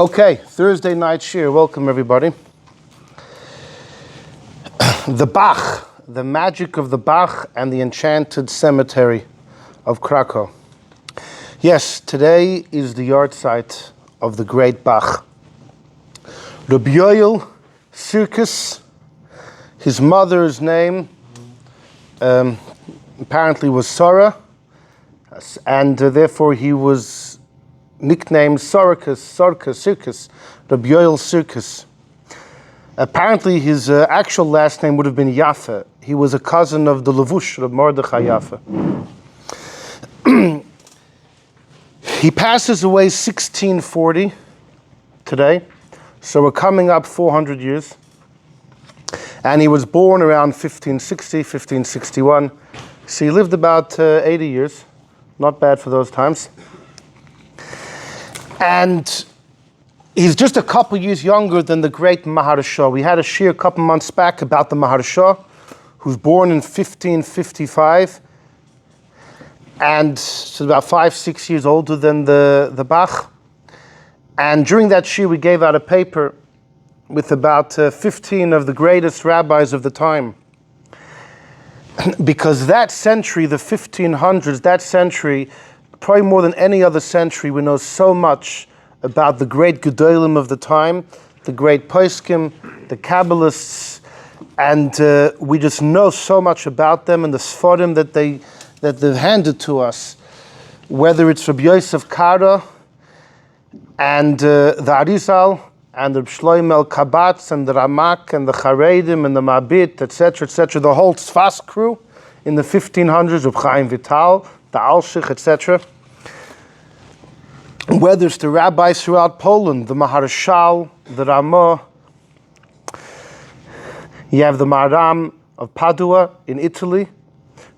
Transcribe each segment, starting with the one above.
Okay, Thursday night shir. Welcome everybody. The Bach, the magic of the Bach and the Enchanted cemetery of Krakow. Yes, today is the yahrzeit of the great Bach. Rabbi Yosel, his mother's name apparently was Sarah, and therefore he was nicknamed Sarkas, Rabbi Yosel. Apparently his actual last name would have been Yaffa. He was a cousin of the Levush, of Mordechai Yaffa. He passes away 1640 today, so we're coming up 400 years. And he was born around 1560, 1561. So he lived about 80 years. Not bad for those times. And he's just a couple years younger than the great Maharshah. We had a shir a couple months back about the Maharshah, who's born in 1555. And so about 5-6 years older than the Bach. And during that shir, we gave out a paper with about 15 of the greatest rabbis of the time. Because that century, the 1500s, that century, probably more than any other century, we know so much about the great Gedolim of the time, the great Poskim, the Kabbalists, and we just know so much about them and the Sforim that they've handed to us. Whether it's Rabbi Yosef Kara and the Arizal and the Shloimel Kabatz and the Ramak and the Charedim and the Mabit, etc., the whole Tzfas crew in the 1500s of Chaim Vital, the Alshich, etc. Whether it's the rabbis throughout Poland, the Maharshal, the Ramah, you have the Maharam of Padua in Italy,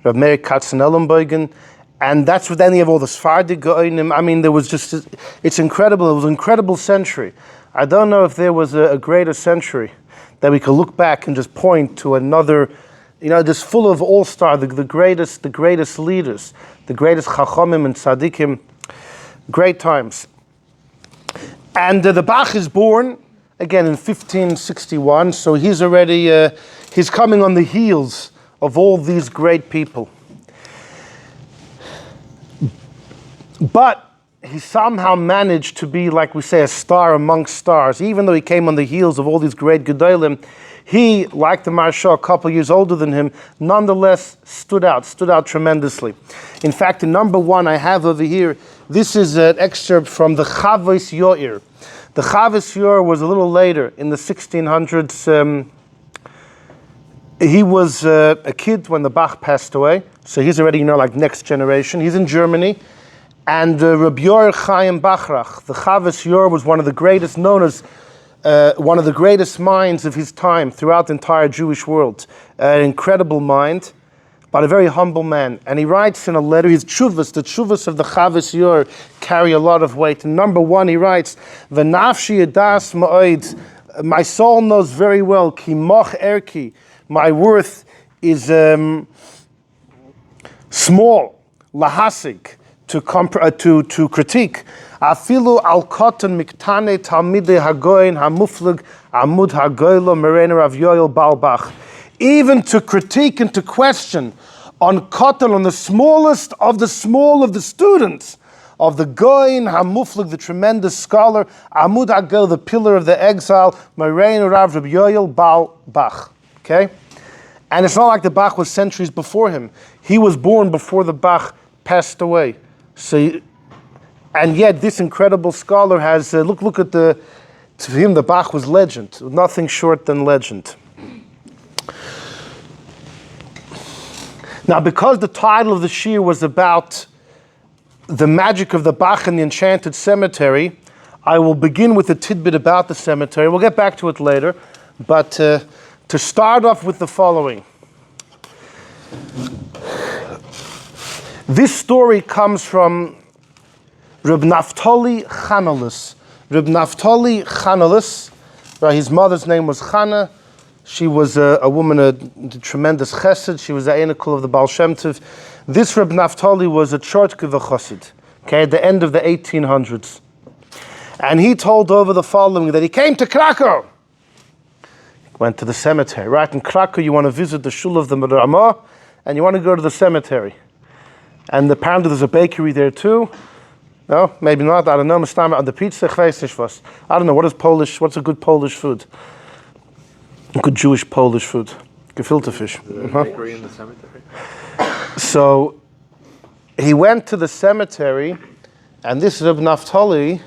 Rav Meir Katzenellenbogen, and that's what then you have all the Sephardic Gehinnom. I mean, there was just, it's incredible. It was an incredible century. I don't know if there was a greater century that we could look back and just point to another, just full of all-star, the greatest leaders, the greatest Chachamim and Tzaddikim, great times. And the Bach is born, again, in 1561, so he's already, he's coming on the heels of all these great people. But he somehow managed to be, like we say, a star amongst stars. Even though he came on the heels of all these great Gedolim, he, like the Maharshah, a couple years older than him, nonetheless stood out tremendously. In fact, in number one I have over here, this is an excerpt from the Chodosh Yoshon. The Chodosh Yoshon was a little later, in the 1600s. He was a kid when the Bach passed away, so he's already, like next generation. He's in Germany. And Rabbi Chaim Bachrach, the Chodosh Yoshon, was one of the greatest, known as one of the greatest minds of his time throughout the entire Jewish world. An incredible mind, but a very humble man. And he writes in a letter, his tshuvas, the tshuvas of the Chodosh Yoshon carry a lot of weight. And number one, he writes, V'nafshi edas ma'od, my soul knows very well, ki moch erki, my worth is small, lahasik, to critique. Afilu al koton miktane talmidei hagoyin hamuflig amud hagoylo merena Rav Yoel Baal Bach. Even to critique and to question on koton, on the smallest of the small of the students of the goyin hamuflig, the tremendous scholar, amud hagoylo, the pillar of the exile, merena Rav Yoel Baal Bach. Okay, and it's not like the Bach was centuries before him. He was born before the Bach passed away. So, and yet this incredible scholar has, look at to him the Bach was legend, nothing short than legend. Now, because the title of the shir was about the magic of the Bach and the Enchanted cemetery, I will begin with a tidbit about the cemetery. We'll get back to it later, but to start off with the following. This story comes from Reb Naftali Chanalis. Reb Naftali Chanalis, his mother's name was Chana. She was a woman of tremendous chesed. She was the Einekul of the Baal Shem Tov. This Reb Naftali was a Chortke v'chosid, okay, at the end of the 1800s. And he told over the following, that he came to Krakow. He went to the cemetery. Right in Krakow, you want to visit the shul of the Ramah, and you want to go to the cemetery. And apparently there's a bakery there too. No, maybe not. I don't know. On the pizza, I don't know. What's a good Polish food? Good Jewish Polish food. Gefilte fish. Bakery in the cemetery. So he went to the cemetery, and this is Reb Naftali.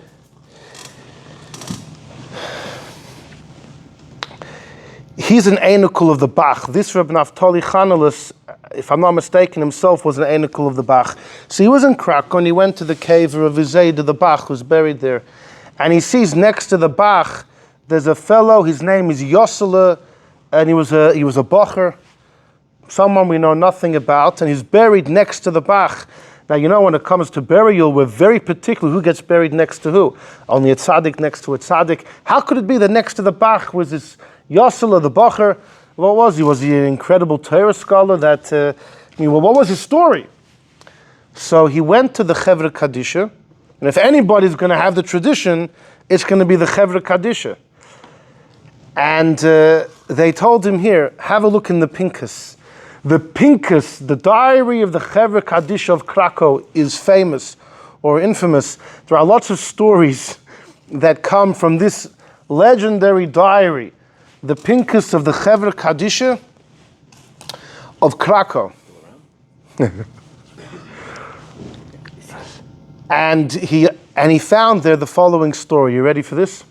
He's an Einukul of the Bach. This Reb Naftali Chanelus, if I'm not mistaken, himself was an Einukul of the Bach. So he was in Krakow, and he went to the cave of Zayda the Bach, who's buried there. And he sees next to the Bach, there's a fellow, his name is Yosel, and he was a Bacher, someone we know nothing about, and he's buried next to the Bach. Now, you know, when it comes to burial, we're very particular who gets buried next to who. Only a tzaddik next to a tzaddik. How could it be that next to the Bach was this Yosel, the Bacher? What was he? Was he an incredible Torah scholar? What was his story? So he went to the Chevra Kadisha, and if anybody's going to have the tradition, it's going to be the Chevra Kadisha. And they told him, here, have a look in the Pinkas. The Pinkas, the diary of the Chevra Kadisha of Krakow, is famous or infamous. There are lots of stories that come from this legendary diary, the Pinkas of the Chevra Kadisha of Krakow. And he found there the following story. You ready for this?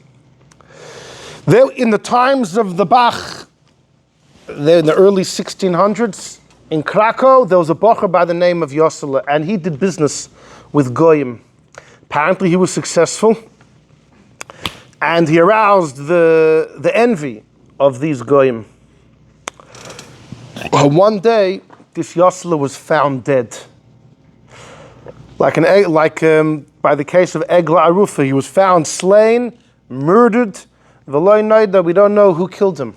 There, in the times of the Bach, there in the early 1600s, in Krakow, there was a Bacher by the name of Yosel, and he did business with Goyim. Apparently he was successful, and he aroused the envy of these Goyim. One day, this Yosel was found dead. By the case of Egla Arufa, he was found slain, murdered. We don't know who killed him.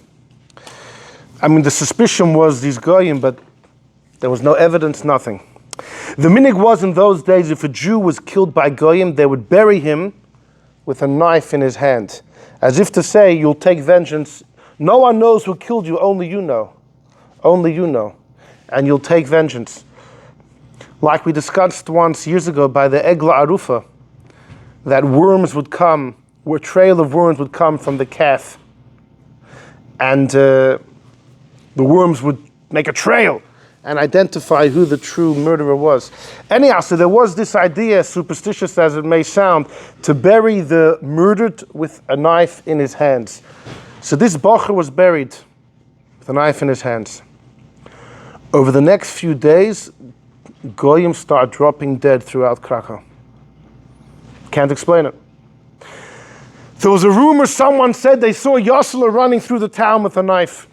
I mean, the suspicion was these Goyim, but there was no evidence, nothing. The minig was in those days, if a Jew was killed by Goyim, they would bury him with a knife in his hand, as if to say, you'll take vengeance. No one knows who killed you, only you know. Only you know. And you'll take vengeance. Like we discussed once years ago by the Egla Arufa, that worms would come, where a trail of worms would come from the calf. And the worms would make a trail and identify who the true murderer was. Anyhow, so there was this idea, superstitious as it may sound, to bury the murdered with a knife in his hands. So this Bacher was buried with a knife in his hands. Over the next few days, Goyim start dropping dead throughout Krakow. Can't explain it. There was a rumor, someone said they saw Yosel running through the town with a knife.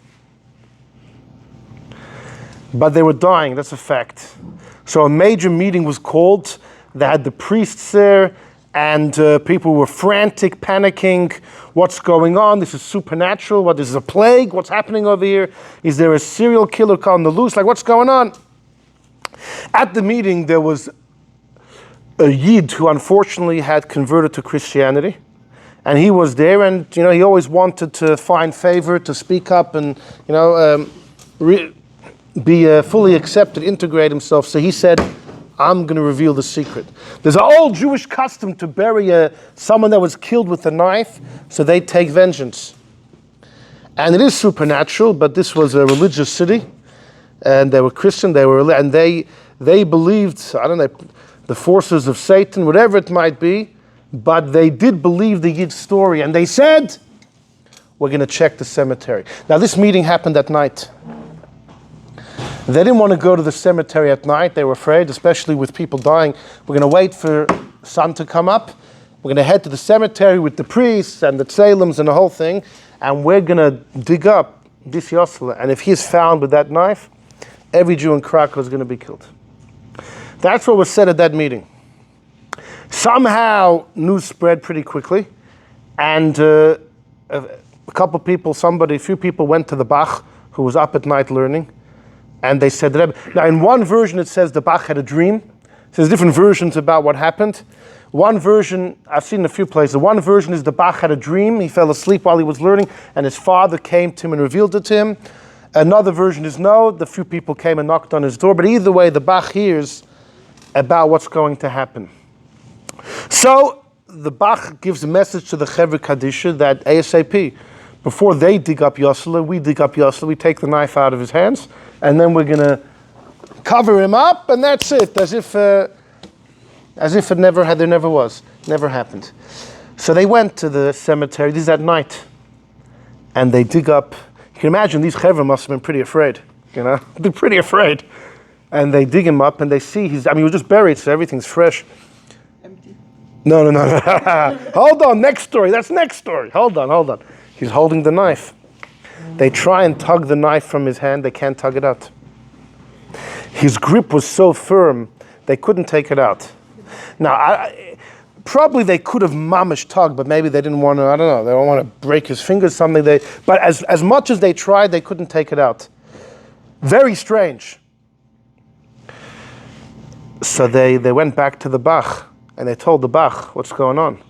But they were dying, that's a fact. So a major meeting was called. They had the priests there, and people were frantic, panicking. What's going on? This is supernatural. What, this is a plague? What's happening over here? Is there a serial killer on the loose? Like, what's going on? At the meeting, there was a Yid who unfortunately had converted to Christianity. And he was there, and he always wanted to find favor, to speak up, and be fully accepted, integrate himself. So he said, "I'm going to reveal the secret." There's an old Jewish custom to bury someone that was killed with a knife, so they take vengeance. And it is supernatural, but this was a religious city, and they were Christian. And they believed, I don't know, the forces of Satan, whatever it might be. But they did believe the Yid's story, and they said, we're going to check the cemetery. Now, this meeting happened at night. They didn't want to go to the cemetery at night. They were afraid, especially with people dying. We're going to wait for sun to come up. We're going to head to the cemetery with the priests and the tzalems and the whole thing, and we're going to dig up this Yosel. And if he's found with that knife, every Jew in Krakow is going to be killed. That's what was said at that meeting. Somehow, news spread pretty quickly, and a few people went to the Bach, who was up at night learning, and they said, now in one version it says the Bach had a dream. There's different versions about what happened. One version, I've seen in a few places, one version is the Bach had a dream, he fell asleep while he was learning, and his father came to him and revealed it to him. Another version is no, the few people came and knocked on his door, but either way, the Bach hears about what's going to happen. So, the Bach gives a message to the Chevra Kadisha that ASAP, before they dig up Yosel, we dig up Yosel, we take the knife out of his hands, and then we're going to cover him up, and that's it, as if it never happened. So they went to the cemetery, this is at night, and they dig up. You can imagine these Chevra must have been pretty afraid, they're pretty afraid. And they dig him up and they see he was just buried, so everything's fresh. Empty. No. Hold on, next story, that's next story. Hold on. He's holding the knife. They try and tug the knife from his hand, they can't tug it out. His grip was so firm, they couldn't take it out. Now, probably they could have mamish tugged, but maybe they didn't want to, they don't want to break his fingers, but as much as they tried, they couldn't take it out. Very strange. So they went back to the Bach, and they told the Bach what's going on.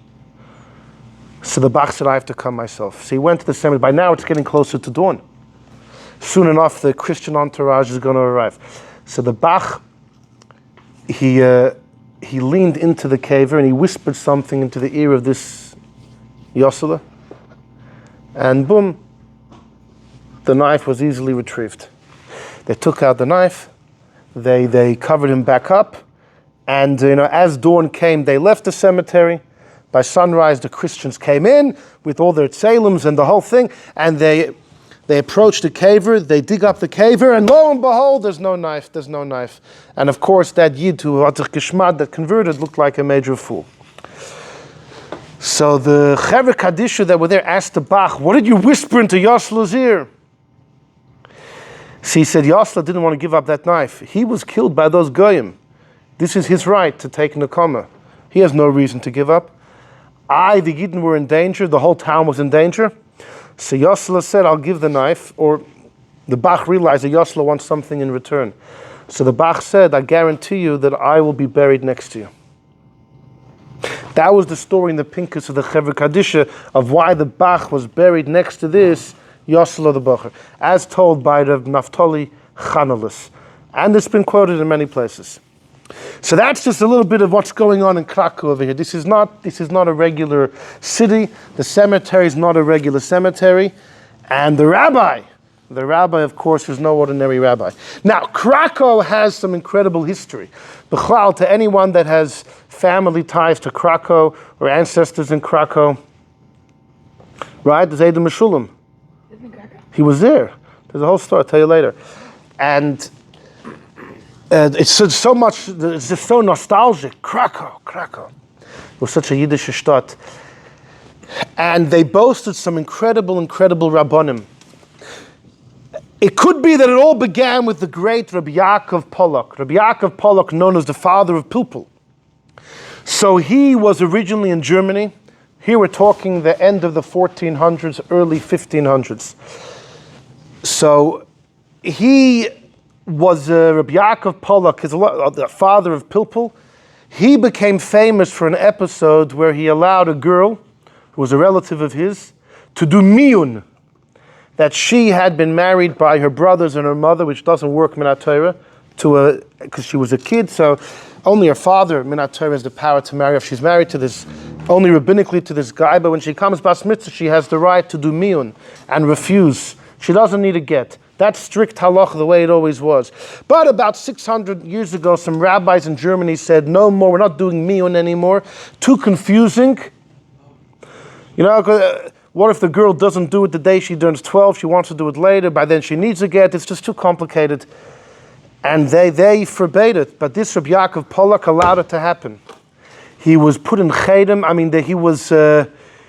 So the Bach said, I have to come myself. So he went to the cemetery. By now it's getting closer to dawn. Soon enough, the Christian entourage is going to arrive. So the Bach, he leaned into the caver and he whispered something into the ear of this Yosel, and boom, the knife was easily retrieved. They took out the knife, they covered him back up, and as dawn came, they left the cemetery. By sunrise, the Christians came in with all their tzalems and the whole thing, and they approach the caver, they dig up the caver, and lo and behold, there's no knife. And of course, that Yid who had geschmad, that converted, looked like a major fool. So the Chevra Kadisha that were there asked the Bach, what did you whisper into Yosel's ear? So he said, Yosel didn't want to give up that knife. He was killed by those goyim. This is his right to take Nekama. He has no reason to give up. The Yidden were in danger, the whole town was in danger. So Yosel said, I'll give the knife, or the Bach realized that Yosel wants something in return. So the Bach said, I guarantee you that I will be buried next to you. That was the story in the Pinkus of the Chevra Kadisha of why the Bach was buried next to this Yosel the Bacher, as told by Rav Naftali Chanelis. And it's been quoted in many places. So that's just a little bit of what's going on in Krakow over here. This is not a regular city. The cemetery is not a regular cemetery. And the rabbi, of course, is no ordinary rabbi. Now, Krakow has some incredible history. B'chlal, to anyone that has family ties to Krakow or ancestors in Krakow, right? There's Adam Meshulam. Isn't it Krakow? He was there. There's a whole story, I'll tell you later. And it's just so nostalgic. Krakow. It was such a Yiddish Stadt. And they boasted some incredible Rabbonim. It could be that it all began with the great Rabbi Bak of Prague. Rabbi Bak of Prague, known as the father of Pilpul. So he was originally in Germany. Here we're talking the end of the 1400s, early 1500s. So he was Rabbi Bak of Prague, the father of Pilpul. He became famous for an episode where he allowed a girl, who was a relative of his, to do miyun, that she had been married by her brothers and her mother, which doesn't work minat Torah, because she was a kid, so only her father, minat Torah, has the power to marry. If she's married to this, only rabbinically to this guy, but when she comes bas mitzvah, she has the right to do miyun and refuse. She doesn't need a get. That's strict halacha, the way it always was. But about 600 years ago, some rabbis in Germany said, no more, we're not doing miyun anymore. Too confusing. What if the girl doesn't do it the day she turns 12, she wants to do it later, by then she needs a get, it's just too complicated. And they forbade it, but this Rabbi Bak of Prague allowed it to happen. He was put in Gehinnom,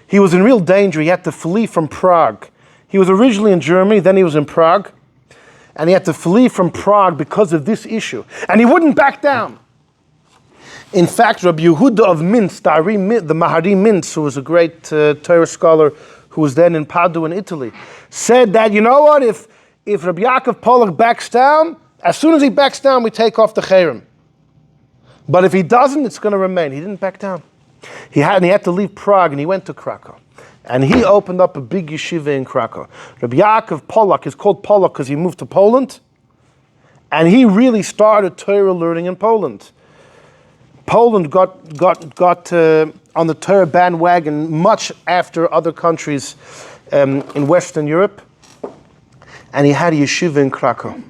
he was in real danger, he had to flee from Prague. He was originally in Germany, then he was in Prague, and he had to flee from Prague because of this issue. And he wouldn't back down. In fact, Rabbi Yehuda of Minsk, the Mahari Minsk, who was a great Torah scholar who was then in Padua in Italy, said that, you know what, if Rabbi Bak of Prague backs down, as soon as he backs down, we take off the cherem. But if he doesn't, it's going to remain. He didn't back down. He had to leave Prague, and he went to Krakow. And he opened up a big yeshiva in Krakow. Rabbi Bak of Prague is called Polak because he moved to Poland. And he really started Torah learning in Poland. Poland got on the Torah bandwagon much after other countries in Western Europe. And he had a yeshiva in Krakow.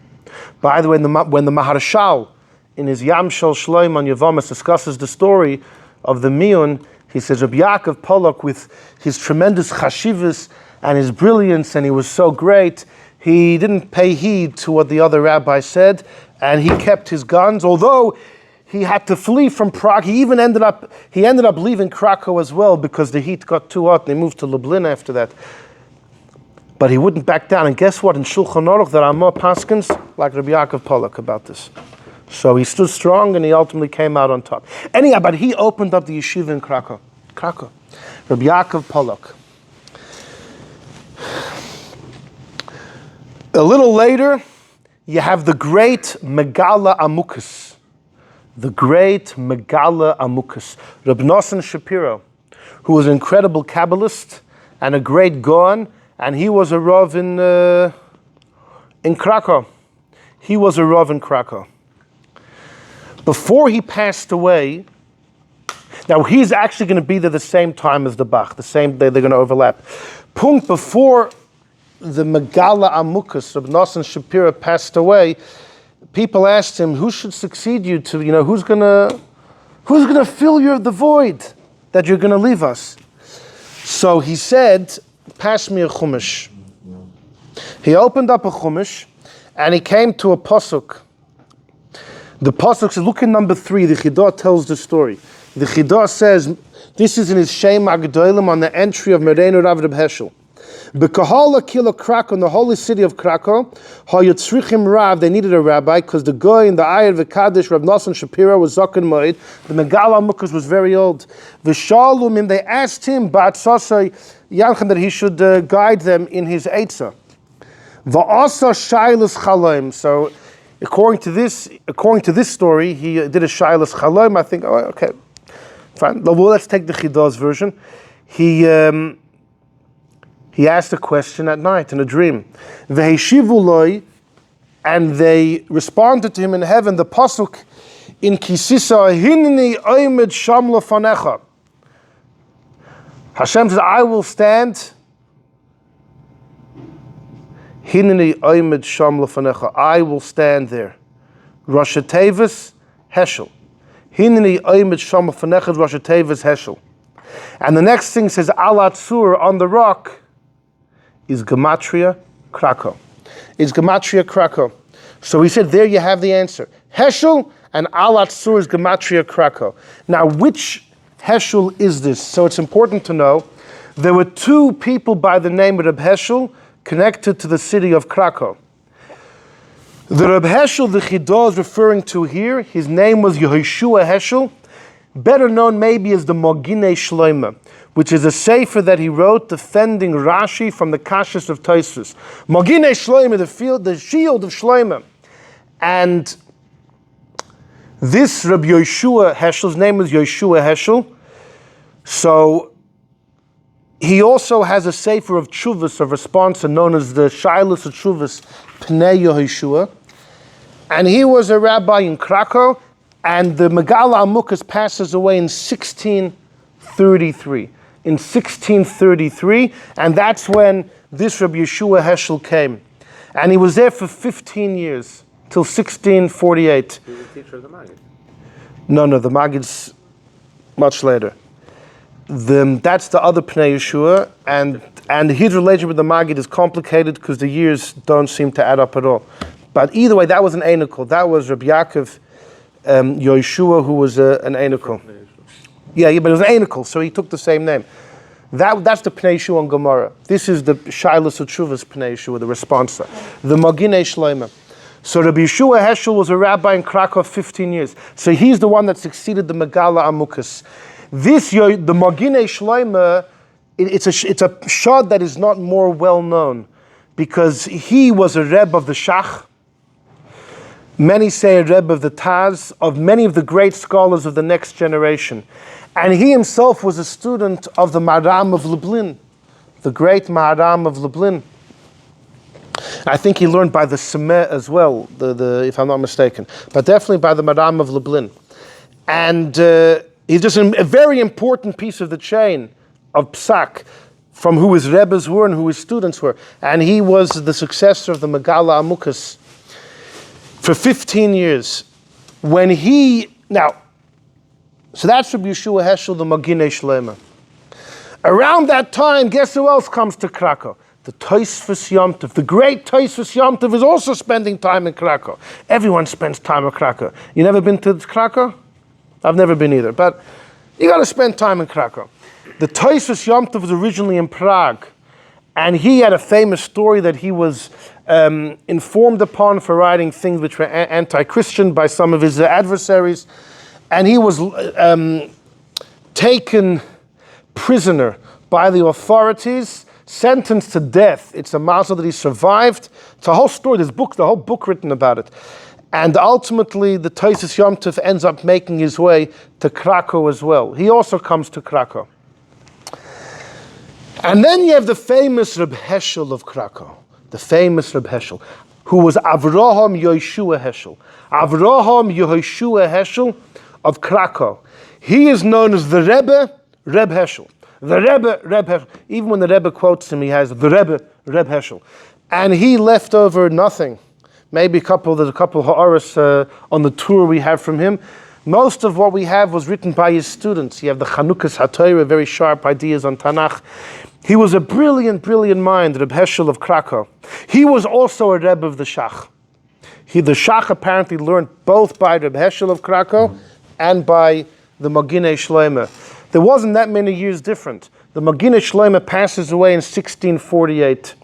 By the way, when the Maharshal in his Yam Shel Shloim on Yevamis discusses the story of the Miyun, he says, Rabbi Bak of Prague, with his tremendous chashivas and his brilliance, and he was so great, he didn't pay heed to what the other rabbis said, and he kept his guns. Although he had to flee from Prague, he ended up leaving Krakow as well because the heat got too hot, and they moved to Lublin after that. But he wouldn't back down. And guess what? In Shulchan Aruch, there are more paskins like Rabbi Bak of Prague about this. So he stood strong, and he ultimately came out on top. Anyhow, but he opened up the yeshiva in Krakow. Rabbi Bak of Prague. A little later, you have the great Megala Amukas. The great Megala Amukas. Reb Nosson Shapiro, who was an incredible Kabbalist and a great Gaon, and he was a Rav in Krakow. He was a Rav in Krakow. Before he passed away, now he's actually going to be there the same time as the Bach, the same day they're going to overlap. Punkt before the Megala Amukas of Nosson Shapiro passed away, people asked him, who should succeed you to, who's going to fill the void that you're going to leave us? So he said, pass me a chumash. He opened up a chumash and he came to a pasuk. The pasuk says, look at number 3, the Chidah tells the story. The Chidah says, this is in his Shem HaGedolim on the entry of Mereinu Rav Reb Heschel. B'kahala kilo Krakow, in the holy city of Krakow, hayotzrichim Rav, they needed a rabbi, because the guy in the Ayr V'Kadish, Rav Nosson Shapiro, was Zaken Moed. The Megala Amukas was very old. V'shalumim, they asked him, Ba'atzasai Yanchan, that he should guide them in his Eitzah. V'asa Shailas Chaloim. So, according to this story, he did a Shailas Chaloim. I think, okay, fine. Well, let's take the Chidah's version. He asked a question at night in a dream. V'heishivu loi, and they responded to him in heaven. The pasuk in Kisisa, Hinni oimed sham lefanecha. Hashem says, I will stand. Hinni oimed sham lefanecha. I will stand there. Rosh Tevis Heschel. Hinni oimed sham lefanecha. Rosh Tevis Heschel. And the next thing says, Alat Sur, on the rock, is Gematria Krakow. It's Gematria Krakow. So he said, there you have the answer. Heschel and Alat Sur is Gematria Krakow. Now, which Heschel is this? So it's important to know, there were 2 people by the name of Reb Heschel connected to the city of Krakow. The Reb Heschel the Chidah is referring to here, his name was Yehoshua Heschel, better known maybe as the Moginei Shloimeh, which is a sefer that he wrote defending Rashi from the Kashas of Tosfos. Moginei Shloimeh, the shield of Shloimeh. And this Rabbi Yehoshua Heschel's name is Yehoshua Heschel. So he also has a sefer of tshuvas, of response, known as the Shailas of Tshuvas Pnei Yehoshua. And he was a rabbi in Krakow, and the Megala Amukas passes away in 1633. In 1633, and that's when this Rabbi Yehoshua Heschel came. And he was there for 15 years, till 1648. He was a teacher of the Maggid. No, the Maggid's much later. That's the other Pnei Yehoshua, and his relationship with the Maggid is complicated because the years don't seem to add up at all. But either way, that was an Einikol. That was Rabbi Yaakov Yehoshua, who was an Einikol. Yeah, but it was an Einikol, so he took the same name. That's the Pnei Yehoshua on Gemara. This is the Shailas U'Tshuvas Pnei Yehoshua, the responsa. The Moginei Shloimeh. So Rabbi Yehoshua Heschel was a rabbi in Krakow 15 years. So he's the one that succeeded the Megala Amukas. The Moginei Shloimeh, it's a shad that is not more well known, because he was a Rebbe of the Shach. Many say a Rebbe of the Taz, of many of the great scholars of the next generation. And he himself was a student of the Maharam of Lublin, the great Maharam of Lublin. I think he learned by the Semeh as well, if I'm not mistaken, but definitely by the Maharam of Lublin. And he's just a very important piece of the chain of Psak, from who his Rebbes were and who his students were. And he was the successor of the Megala Amukas for 15 years. So that's Rabbi Yeshua Heschel, the Maginei Shleima. Around that time, guess who else comes to Krakow? The Tosfos Yom Tov. The great Tosfos Yom Tov is also spending time in Krakow. Everyone spends time in Krakow. You never been to Krakow? I've never been either, but you got to spend time in Krakow. The Tosfos Yom Tov was originally in Prague, and he had a famous story that he was informed upon for writing things which were anti-Christian by some of his adversaries, and he was taken prisoner by the authorities, sentenced to death. It's a mazel that he survived. It's a whole story. There's the whole book written about it. And ultimately, the Tosfos Yom Tov ends up making his way to Krakow as well. He also comes to Krakow. And then you have the famous Reb Heschel of Krakow, the famous Reb Heschel, who was Avraham Yoshua Heschel. Avraham Yehoshua Heschel of Krakow. He is known as the Rebbe, Reb Heschel. The Rebbe, Reb Heschel. Even when the Rebbe quotes him, he has the Rebbe, Reb Heschel. And he left over nothing. Maybe there's a couple of Hatorahs on the tour we have from him. Most of what we have was written by his students. You have the Chanukas Hatorah, very sharp ideas on Tanakh. He was a brilliant, brilliant mind, Reb Heschel of Krakow. He was also a Rebbe of the Shach. The Shach apparently learned both by Reb Heschel of Krakow and by the Maginei Shleima. There wasn't that many years different. The Maginei Shleima passes away in 1648.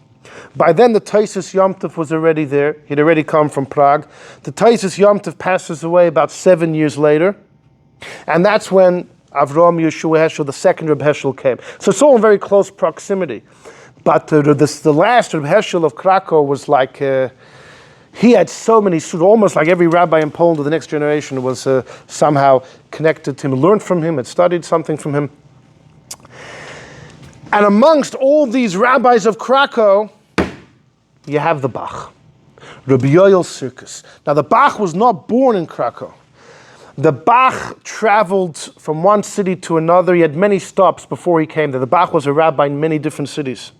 By then the Tosfos Yom Tov was already there. He'd already come from Prague. The Tosfos Yom Tov passes away about 7 years later. And that's when Avraham Yeshua Heschel, the second Reb Heschel, came. So it's all in very close proximity. But the last Reb Heschel of Krakow was like, he had so many students, almost like every rabbi in Poland of the next generation was somehow connected to him, learned from him, had studied something from him. And amongst all these rabbis of Krakow, you have the Bach, Rabbi Yoel Sirkis. Now the Bach was not born in Krakow. The Bach traveled from one city to another. He had many stops before he came there. The Bach was a rabbi in many different cities.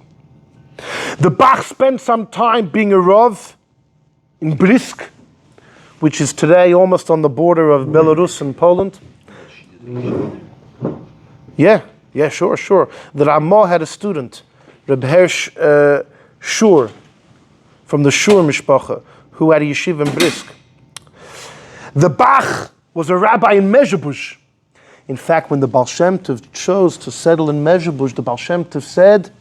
The Bach spent some time being a Rav in Brisk, which is today almost on the border of Belarus and Poland. Yeah, sure. The Ramah had a student, Reb Hirsch Shur, from the Shur Mishpacha, who had a yeshiva in Brisk. The Bach was a rabbi in Mezhebush. In fact, when the Baal Shem Tov chose to settle in Mezhebush, the Baal Shem Tov said,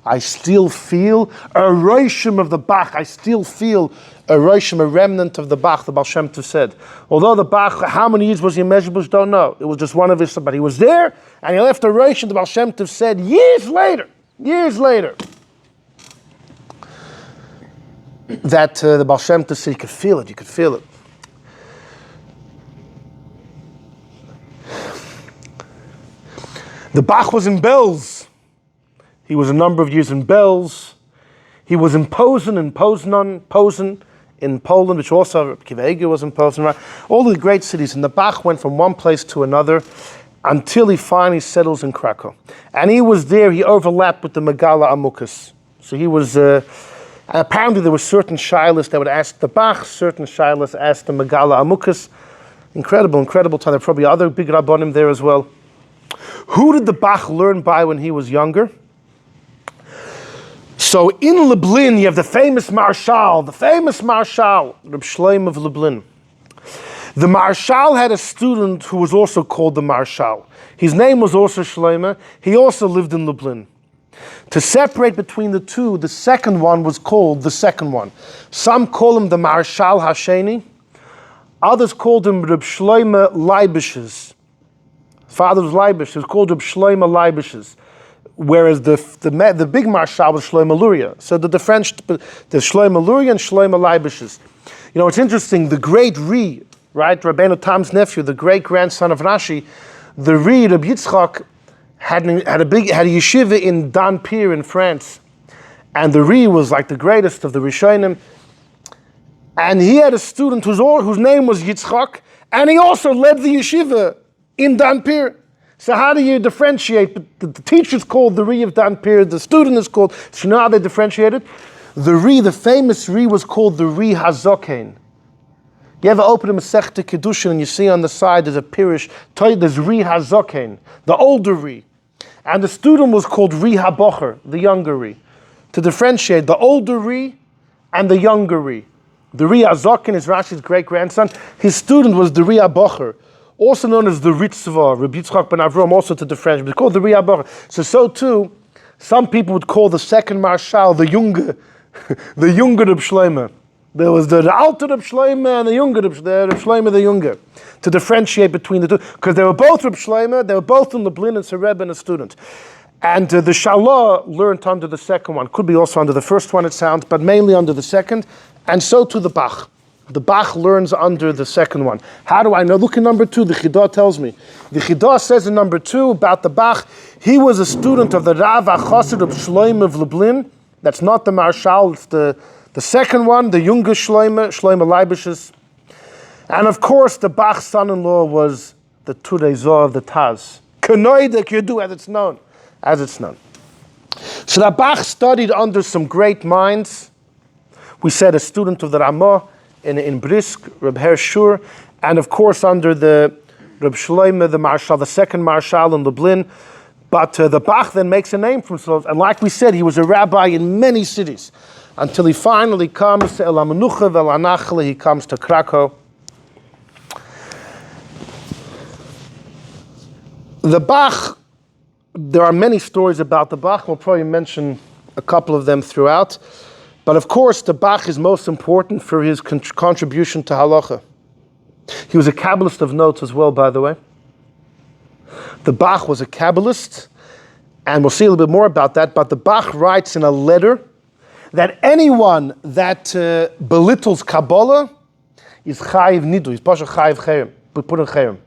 I still feel a roshim of the Bach. I still feel a roshim, a remnant of the Bach, the Baal Shem Tov said. Although the Bach, how many years was he in Mezhebush, don't know. It was just one of his, but he was there, and he left a roshim, the Baal Shem Tov said, years later, that the Baal Shem Tov said, you could feel it. The Bach was in Belz. He was a number of years in Belz. He was in Posen in Posen in Poland, which also Kiva was in Posen, right? All the great cities. And the Bach went from one place to another until he finally settles in Krakow. And he was there, he overlapped with the Megala Amukas. So he was, apparently there were certain shilas that would ask the Bach, certain shilas asked the Megala Amukas. Incredible time. There were probably other big rabbonim there as well. Who did the Bach learn by when he was younger? So in Lublin, you have the famous Marshal, Reb Shloim of Lublin. The Marshal had a student who was also called the Marshal. His name was also Shloime. He also lived in Lublin. To separate between the two, the second one was called the second one. Some call him the Marshal Hasheni. Others called him Reb Shloime Leibishes. Father was Leibish. He was called Reb Shloime Leibishes. Whereas the big Marshal was Shloime Luria. So the Shloime Luria and Shloime Leibishes. It's interesting, the great Ri, right, Rabbeinu Tam's nephew, the great grandson of Rashi, the Ri, Rabbi Yitzchak, had a yeshiva in Dampierre in France. And the Ri was like the greatest of the Rishonim. And he had a student whose name was Yitzchak, and he also led the yeshiva in Dampierre. So how do you differentiate? The teacher's called the Ri of Dampierre, the student is called, so you know how they differentiated? The Ri, the famous Ri, was called the Ri HaZoken. You ever open a Masechta Kedushin and you see on the side there's a Pirish, there's Ri HaZoken, the older Ri. And the student was called Ri HaBocher, the younger Ri. To differentiate the older Ri and the younger Ri. The Ri HaZoken is Rashi's great-grandson. His student was the Ri HaBocher, also known as the Ritzvah, Rabbi Yitzchak ben Avram, also to differentiate. It's called the Ri HaBocher. So too, some people would call the second Marshal the Junge, the Junge Reb Shlomo. There was the Alter Reb Shlomo and the Junge Reb Shlomo the Junge, to differentiate between the two, because they were both Reb Shlomo, they were both in Lublin, it's a Rebbe and a student. And the Shalah learned under the second one, could be also under the first one it sounds, but mainly under the second, and so too the Bach. The Bach learns under the second one. How do I know? Look at number 2, the Chidah tells me. The Chidah says in number 2 about the Bach, he was a student of the Rav HaChassid of Shlomo of Lublin. That's not the Marshal, it's the second one, the Junge Shlomo Leibish's. And of course, the Bach's son-in-law was the Turei Zohar of the Taz. Kenoidek Yedu, as it's known. So that Bach studied under some great minds. We said a student of the Ramah in Brisk, Reb Hershur, and of course under the Reb Shlomo, the Marshal, the second Marshal in Lublin. But the Bach then makes a name for himself, and like we said, he was a rabbi in many cities, until he finally comes to El HaMenucha Vel HaNachle, he comes to Krakow. The Bach, there are many stories about the Bach, we'll probably mention a couple of them throughout, but of course the Bach is most important for his contribution to halacha. He was a Kabbalist of notes as well, by the way. The Bach was a Kabbalist, and we'll see a little bit more about that, but the Bach writes in a letter that anyone that belittles Kabbalah is chayiv nidu, he's pasha chayiv cherem, put in cherem.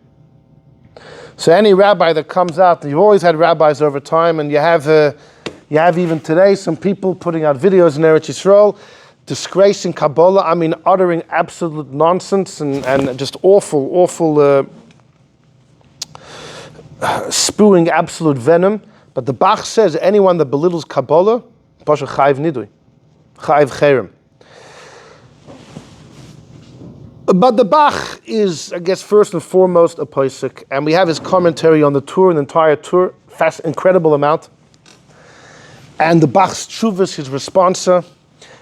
So any rabbi that comes out, and you've always had rabbis over time, and you have even today some people putting out videos in Eretz Yisrael, disgracing Kabbalah, uttering absolute nonsense and just awful, spewing absolute venom. But the Bach says anyone that belittles Kabbalah, pasha chayiv nidui, chayiv cherem. But the Bach is, I guess, first and foremost a posek, and we have his commentary on the Torah, an entire Torah, incredible amount. And the Bach's tshuvas, his responsa.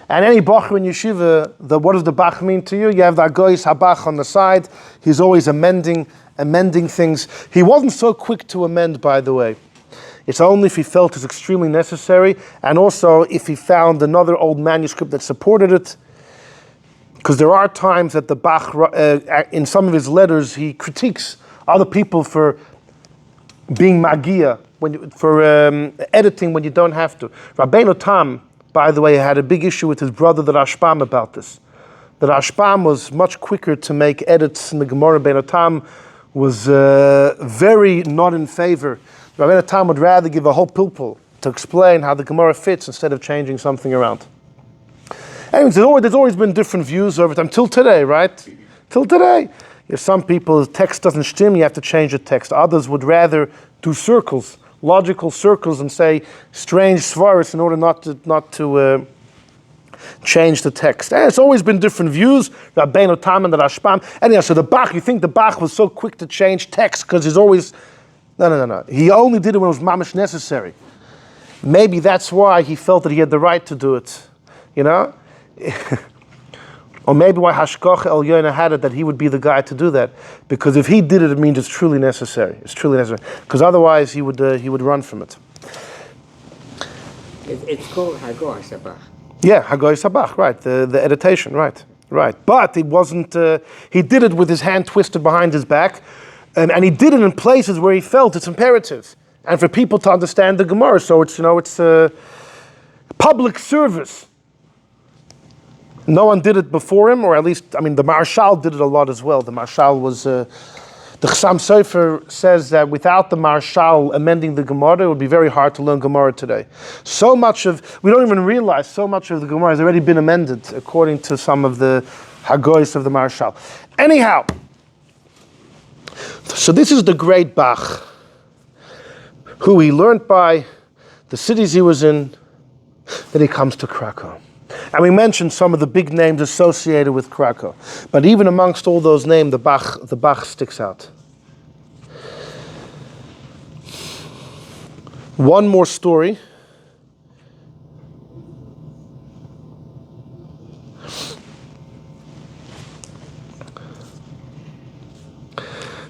And any Bacher in yeshiva, what does the Bach mean to you? You have the Agoyis HaBach on the side. He's always amending things. He wasn't so quick to amend, by the way. It's only if he felt it's extremely necessary, and also if he found another old manuscript that supported it. Because there are times that the Bach, in some of his letters, he critiques other people for being magia, for editing when you don't have to. Rabbeinu Tam, by the way, had a big issue with his brother, the Rashbam, about this. The Rashbam was much quicker to make edits in the Gemara. Rabbeinu Tam was very not in favor. Rabbeinu Tam would rather give a whole pilpul to explain how the Gemara fits instead of changing something around. Anyways, there's always been different views over time, till today, right? Till today. Some people, the text doesn't stim, you have to change the text. Others would rather do circles, logical circles, and say strange svaris in order not to change the text. And it's always been different views, Rabbeinu Tam and the Rashbam. Anyhow, so the Bach, you think the Bach was so quick to change text because he's always... No. He only did it when it was mamish necessary. Maybe that's why he felt that he had the right to do it, Or maybe why Hashkoch El Yonah had it, that he would be the guy to do that. Because if he did it, it means it's truly necessary. It's truly necessary. Because otherwise he would run from it. It's called Hatorah Sabach. Yeah, Hatorah Sabach, right. The editation, right. But it wasn't, he did it with his hand twisted behind his back. And he did it in places where he felt it's imperative. And for people to understand the Gemara. So it's, it's public service. No one did it before him, or at least, the Marshal did it a lot as well. The Marshal was The Chassam Sofer says that without the Marshal amending the Gemara, it would be very hard to learn Gemara today. We don't even realize so much of the Gemara has already been amended according to some of the Hagoyos of the Marshal. Anyhow, so this is the great Bach, who he learned by, the cities he was in. Then he comes to Krakow. And we mentioned some of the big names associated with Krakow. But even amongst all those names, the Bach sticks out. One more story.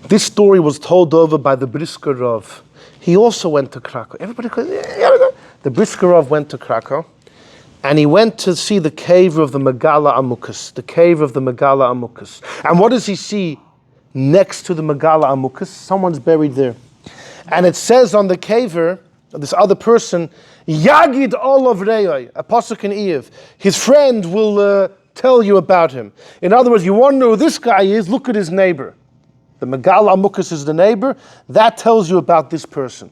This story was told over by the Briskerov. He also went to Krakow. Everybody goes, yeah. The Briskerov went to Krakow, and he went to see the cave of the Megala Amukas, the cave of the Megala Amukas. And what does he see next to the Megala Amukas? Someone's buried there. And it says on the caver, this other person, Yagid Olav Reyoi, a pasuk in Eiv. His friend will tell you about him. In other words, you want to know who this guy is, look at his neighbor. The Megala Amukas is the neighbor. That tells you about this person.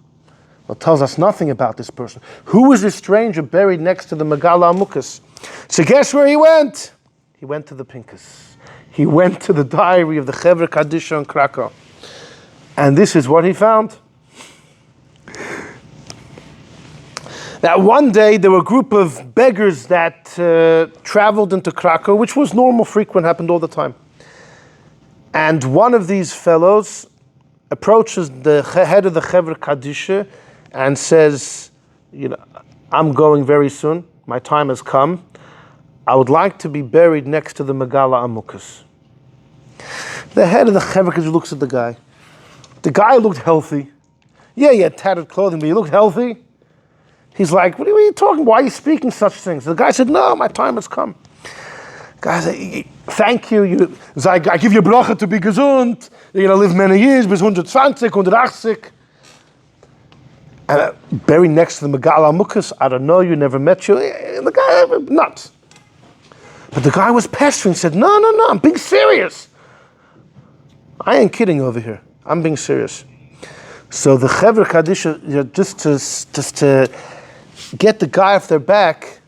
Well, it tells us nothing about this person. Who is this stranger buried next to the Megala Amukas? So guess where he went? He went to the Pinkas. He went to the diary of the Chevra Kadisha in Krakow. And this is what he found. That one day there were a group of beggars that traveled into Krakow, which was normal, frequent, happened all the time. And one of these fellows approaches the head of the Chevra Kadisha and says, I'm going very soon. My time has come. I would like to be buried next to the Megala Amukas. The head of the Chevra Kadisha looks at the guy. The guy looked healthy. Yeah, he had tattered clothing, but he looked healthy. He's like, what are you talking about? Why are you speaking such things? The guy said, no, my time has come. Guy said, thank you. I give you bracha to be gesund. You're going to live many years, bis 120, 180. And buried next to the Megala Amukas, I don't know, you never met you. The guy, nuts. But the guy was pestering, said, no, I'm being serious. I ain't kidding over here. I'm being serious. So the Chevra Kadisha, just to get the guy off their back,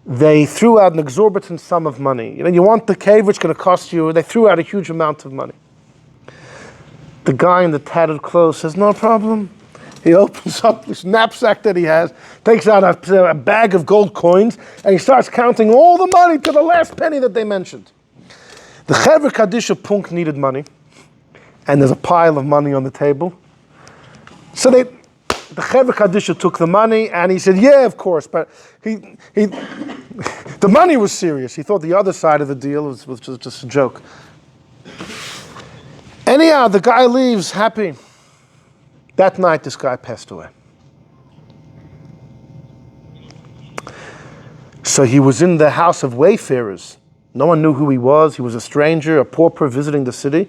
they threw out an exorbitant sum of money. You want the cave, which is going to cost you, they threw out a huge amount of money. The guy in the tattered clothes says, no problem. He opens up this knapsack that he has, takes out a bag of gold coins, and he starts counting all the money to the last penny that they mentioned. The Chevra Kadisha Punk needed money, and there's a pile of money on the table. So the Chevra Kadisha took the money, and he said, yeah, of course, but the money was serious. He thought the other side of the deal was just a joke. Anyhow, the guy leaves happy. That night, this guy passed away. So he was in the house of wayfarers. No one knew who he was. He was a stranger, a pauper visiting the city.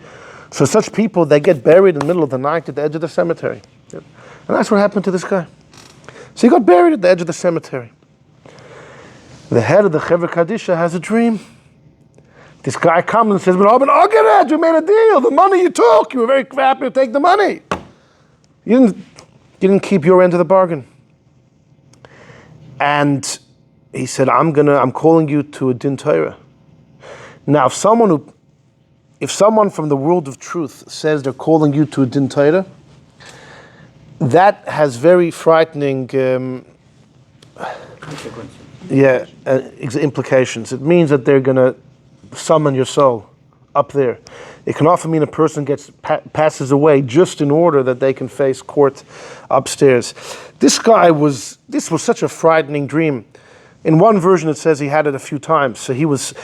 So such people, they get buried in the middle of the night at the edge of the cemetery. And that's what happened to this guy. So he got buried at the edge of the cemetery. The head of the Chevra Kadisha has a dream. This guy comes and says, but you made a deal. The money you took, you were very happy to take the money. You didn't keep your end of the bargain. And he said, I'm calling you to a din Torah. Now, if someone from the world of truth says they're calling you to a din Torah, that has very frightening implications. It means that they're going to summon your soul up there. It can often mean a person passes away just in order that they can face court upstairs. This was such a frightening dream. In one version, it says he had it a few times. So he was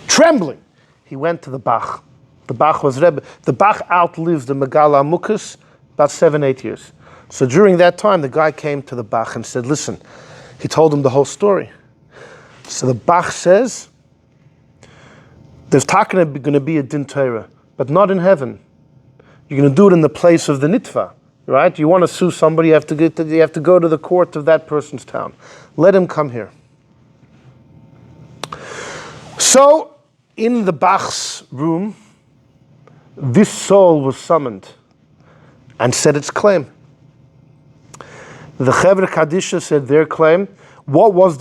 trembling. He went to the Bach. The Bach was Rebbe. The Bach outlives the Megala Amukas about 7-8 years. So during that time, the guy came to the Bach and said, listen, he told him the whole story. So the Bach says, there's going to be a din Torah, but not in heaven. You're going to do it in the place of the nitva, right? You want to sue somebody, you have to go to the court of that person's town. Let him come here. So in the Bach's room, this soul was summoned and said its claim. The Chevra Kadisha said their claim. What was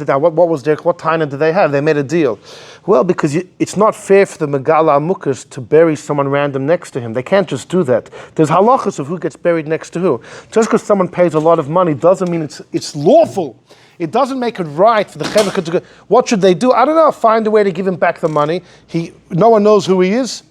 what time did they have? They made a deal. Well, because it's not fair for the Megala Amukas to bury someone random next to him. They can't just do that. There's halachas of who gets buried next to who. Just because someone pays a lot of money doesn't mean it's lawful. It doesn't make it right for the Chevra to go. What should they do? I don't know. Find a way to give him back the money. No one knows who he is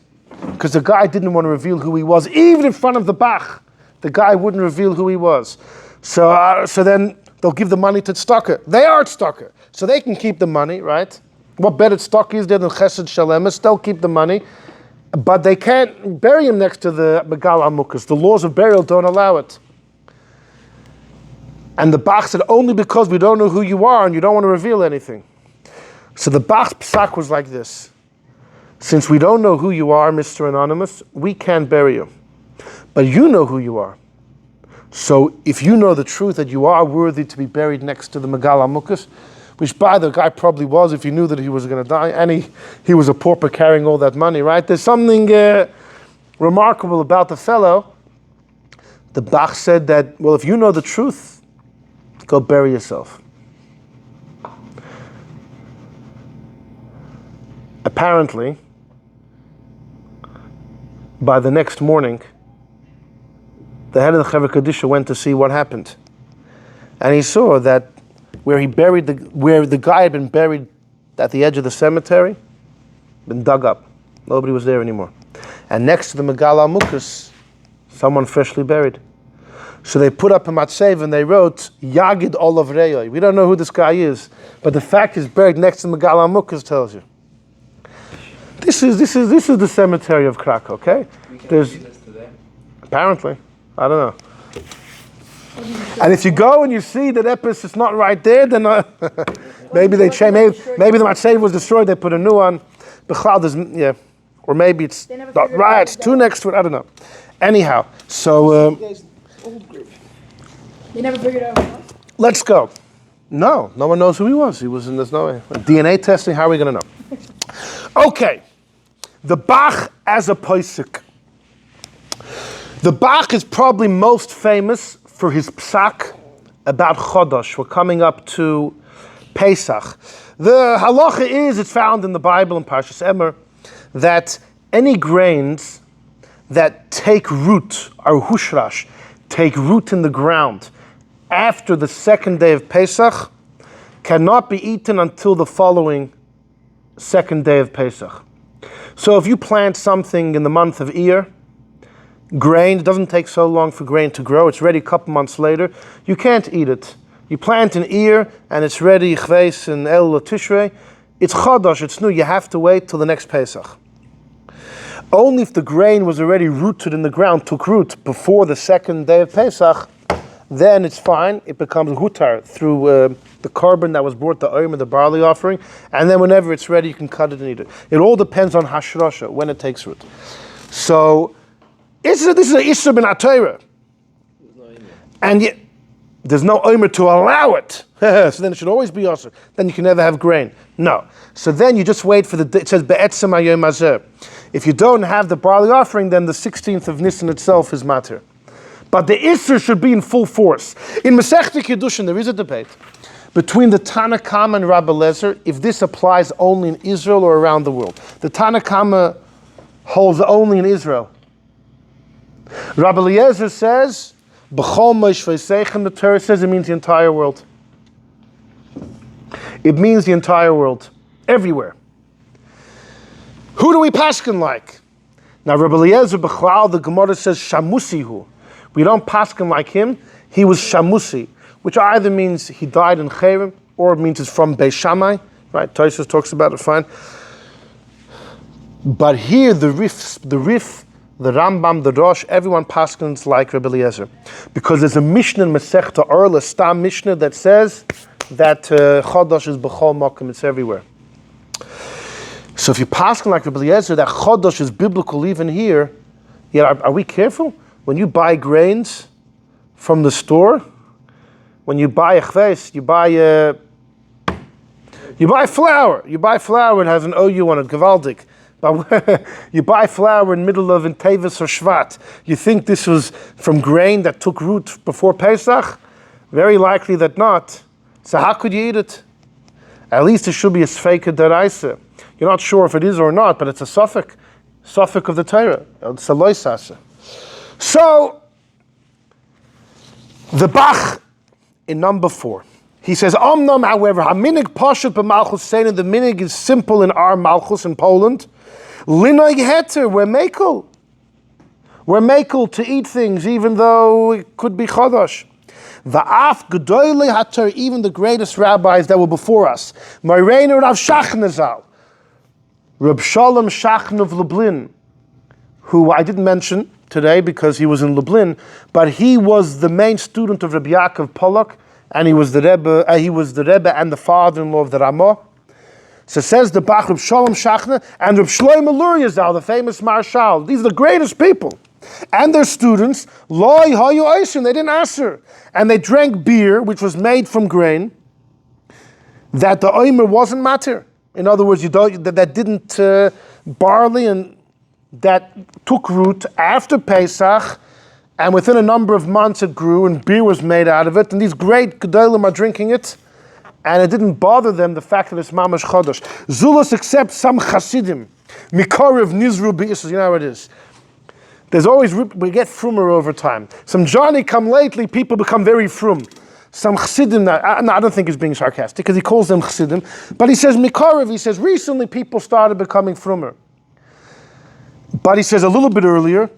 because the guy didn't want to reveal who he was, even in front of the Bach. The guy wouldn't reveal who he was. So then they'll give the money to Tzedakah. They are Tzedakah, so they can keep the money, right? What better Tzedakah is there than Chesed Shalemus? They'll keep the money, but they can't bury him next to the Megal Amukas. The laws of burial don't allow it. And the Bach said, only because we don't know who you are and you don't want to reveal anything. So the Bach's psak was like this. Since we don't know who you are, Mr. Anonymous, we can't bury you. But you know who you are. So if you know the truth that you are worthy to be buried next to the Megal Amukas, which by the guy probably was if he knew that he was going to die, and he was a pauper carrying all that money, right? There's something remarkable about the fellow. The Bach said that, well, if you know the truth, go bury yourself. Apparently, by the next morning, the head of the Chevra Kadisha went to see what happened. And he saw that where the guy had been buried at the edge of the cemetery, been dug up. Nobody was there anymore. And next to the Megala Amukas, someone freshly buried. So they put up a matsev and they wrote, Yagid Olav Reyoi. We don't know who this guy is, but the fact he's buried next to Megala Amukas tells you. This is the cemetery of Krakow, okay? We can There's see this today. apparently, I don't know. And if you go and you see that Epis is not right there, then maybe they changed. Maybe the matsev was destroyed. They put a new one. Or maybe it's not right. It's too next to it. I don't know. Anyhow, so They never figured out who it was? let's go. No one knows who he was. There's no way. DNA testing. How are we going to know? Okay, the Bach as a posek. The Bach is probably most famous for his psak about Chodosh. We're coming up to Pesach. The halacha is, it's found in the Bible in Parshas Emer, that any grains that take root, or hushrash, take root in the ground after the second day of Pesach, cannot be eaten until the following second day of Pesach. So if you plant something in the month of Iyar, grain, it doesn't take so long for grain to grow, it's ready a couple months later, you can't eat it. You plant in Iyar and it's ready Chveis and El Tishrei, it's Chodosh, it's new, you have to wait till the next Pesach. Only if the grain was already rooted in the ground, took root before the second day of Pesach, then it's fine, it becomes hutar through the carbon that was brought, the oim, the barley offering, and then whenever it's ready you can cut it and eat it. It all depends on hashrasha, when it takes root. So, this is an Isra ben Hatorah. And yet, there's no omer to allow it. So then it should always be Yosel. Then you can never have grain. No. So then you just wait for it says Be'etzem hayom hazeh. If you don't have the barley offering, then the 16th of Nisan itself is matter. But the Isra should be in full force. In Masechta Kiddushin, there is a debate between the Tana Kama and Rabbi Lezer if this applies only in Israel or around the world. The Tana Kama holds only in Israel. Rabbi Eliezer says, B'chol Moishveiseichem, the Torah says it means the entire world. It means the entire world. Everywhere. Who do we paskin like? Now Rabbi Eliezer B'chlal, the Gemara says Shamusihu. We don't paskin like him. He was Shamusi, which either means he died in Cherem, or it means it's from Beis Shammai. Right? Tosfos talks about it fine. But here the Rif, the Rambam, the Rosh, everyone paskins like Rabbi Eliezer. Because there's a Mishnah in Masechta Orla, Stam Mishnah, that says that Chodosh is B'chol Mokum, it's everywhere. So if you paskin like Rabbi Eliezer, that Chodosh is biblical even here, are we careful? When you buy grains from the store, when you buy a chveis, you buy flour. You buy flour, it has an OU on it, Gavaldik. But you buy flour in the middle of Tevis or Shvat, you think this was from grain that took root before Pesach? Very likely that not. So how could you eat it? At least it should be a Sfeika Deraisa. You're not sure if it is or not, but it's a suffix of the Torah. It's a loisasa. So, the Bach in number 4. He says, Omnom, however, Haminig Pashut b'Malchus Seina, the minig is simple in our Malchus in Poland. Linoig Heter, we're makel. We're makel to eat things, even though it could be Chodosh. Va'af Gedoyle Hatorah, even the greatest rabbis that were before us. Moreinu Rav Shachna Zal, Reb Shalom Shachna of Lublin, who I didn't mention today because he was in Lublin, but he was the main student of Rabbi Bak of Prague, and he was the Rebbe and the father-in-law of the Ramah. So says the Bach, Reb Shalom Shachna and Reb Shlomo Luria Zal, the famous Marshal. These are the greatest people. And their students, Loi Hayu Oisin, they didn't answer. And they drank beer, which was made from grain, that the Oimer wasn't matter. In other words, that didn't barley and that took root after Pesach, and within a number of months it grew, and beer was made out of it. And these great Gedolim are drinking it, and it didn't bother them the fact that it's Mamash Chodosh. Zulus except some Chasidim, Mikorev Nizru B'Yisrael. You know how it is. There's always, we get frumer over time. Some Johnny come lately, people become very frum. Some Chassidim, I don't think he's being sarcastic, because he calls them Chassidim, but he says Mikorev, he says recently people started becoming frumer. But he says a little bit earlier,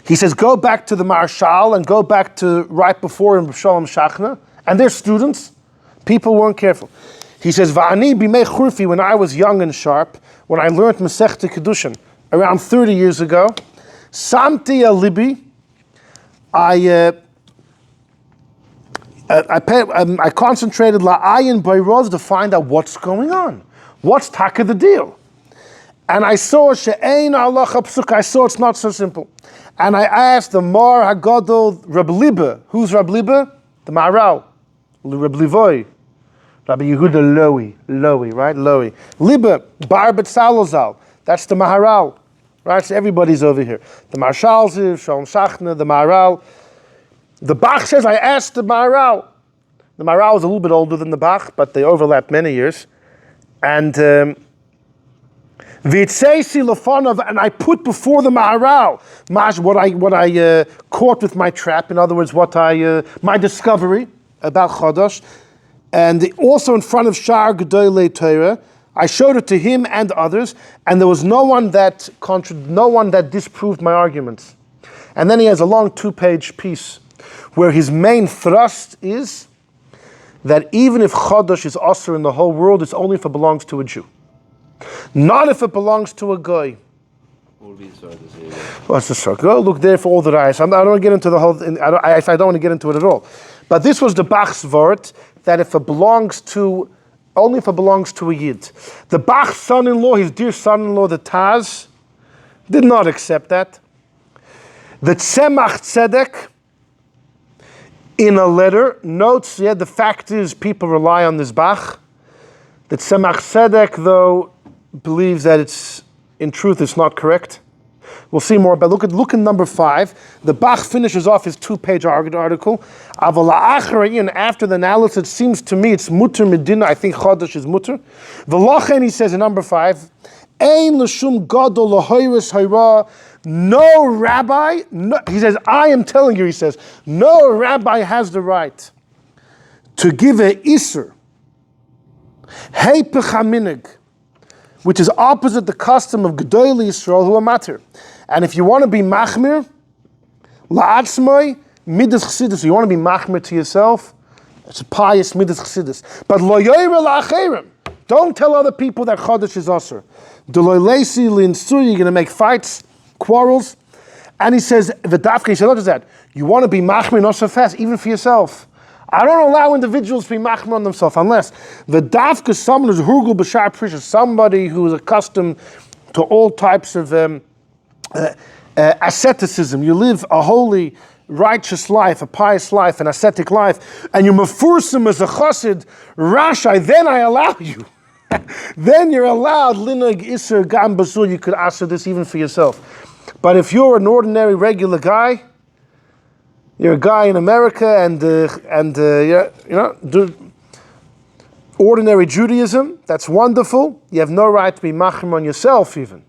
he says go back to the Marshal and go back to right before him, Shalom Shachna, and their students, people weren't careful. He says, Va'ani b'mei churfi, when I was young and sharp, when I learned Masechta Kedushin, around 30 years ago, Samti alibi, I concentrated la'ayin bayroz to find out what's going on. What's taka the deal? And I saw she'ein halacha psuk. I saw it's not so simple. And I asked the Mar Hagadol Rabbi Liba. Who's Rabbi Liba? The Maharal. Rabbi Livoy. Rabbi Yehuda Lowy, right? Lowy. Liba, Bar Salozal. That's the Maharal. Right? So everybody's over here. The Marshal's here, Shalom Shachna, the Maharal. The Bach says, I asked the Maharal. The Maharal is a little bit older than the Bach, but they overlap many years. And and I put before the Maharal what I caught with my trap. In other words, my discovery about Chadash, and also in front of Shar Gedolei Torah. I showed it to him and others, and there was no one that disproved my arguments. And then he has a long 2-page piece where his main thrust is that even if Chadash is Asur in the whole world, it's only if it belongs to a Jew. Not if it belongs to a Goy. What's the story? Go look there for all the eyes. I don't want to get into the whole. I don't want to get into it at all. But this was the Bach's word that only if it belongs to a Yid. The Bach's son-in-law, his dear son-in-law, the Taz, did not accept that. The Tzemach Tzedek, in a letter, notes, the fact is people rely on this Bach. The Tzemach Tzedek, though, believes that in truth, it's not correct. We'll see more about. Look at number 5. The Bach finishes off his 2-page article. And after the analysis, it seems to me it's mutter medina. I think Chadash is mutter. V'lochen, he says in number 5, Ein l'shum gadol l'hoyres hayra. No rabbi. He says, I am telling you. He says, no rabbi has the right to give a iser, heipech haminig, which is opposite the custom of Gedolei Yisrael who are matir. And if you want to be machmir, la'atzmai, midas chassidus, you want to be machmir to yourself, it's a pious midas chassidus. But lo yoyre la'acherim, don't tell other people that Chodesh is asur. D'lo leisi linsur, you're going to make fights, quarrels. And he says, v'dafka, he says, what is that? You want to be machmir not so fast, even for yourself. I don't allow individuals to be machmir on themselves unless the dafka, someone who's hurgul b'shar prisha, somebody who is accustomed to all types of asceticism. You live a holy, righteous life, a pious life, an ascetic life, and you're mafursim as a chassid, rashai, then I allow you. then you're allowed linog iser gam basur. You could answer this even for yourself. But if you're an ordinary, regular guy, you're a guy in America and do ordinary Judaism, that's wonderful. You have no right to be machrim on yourself even.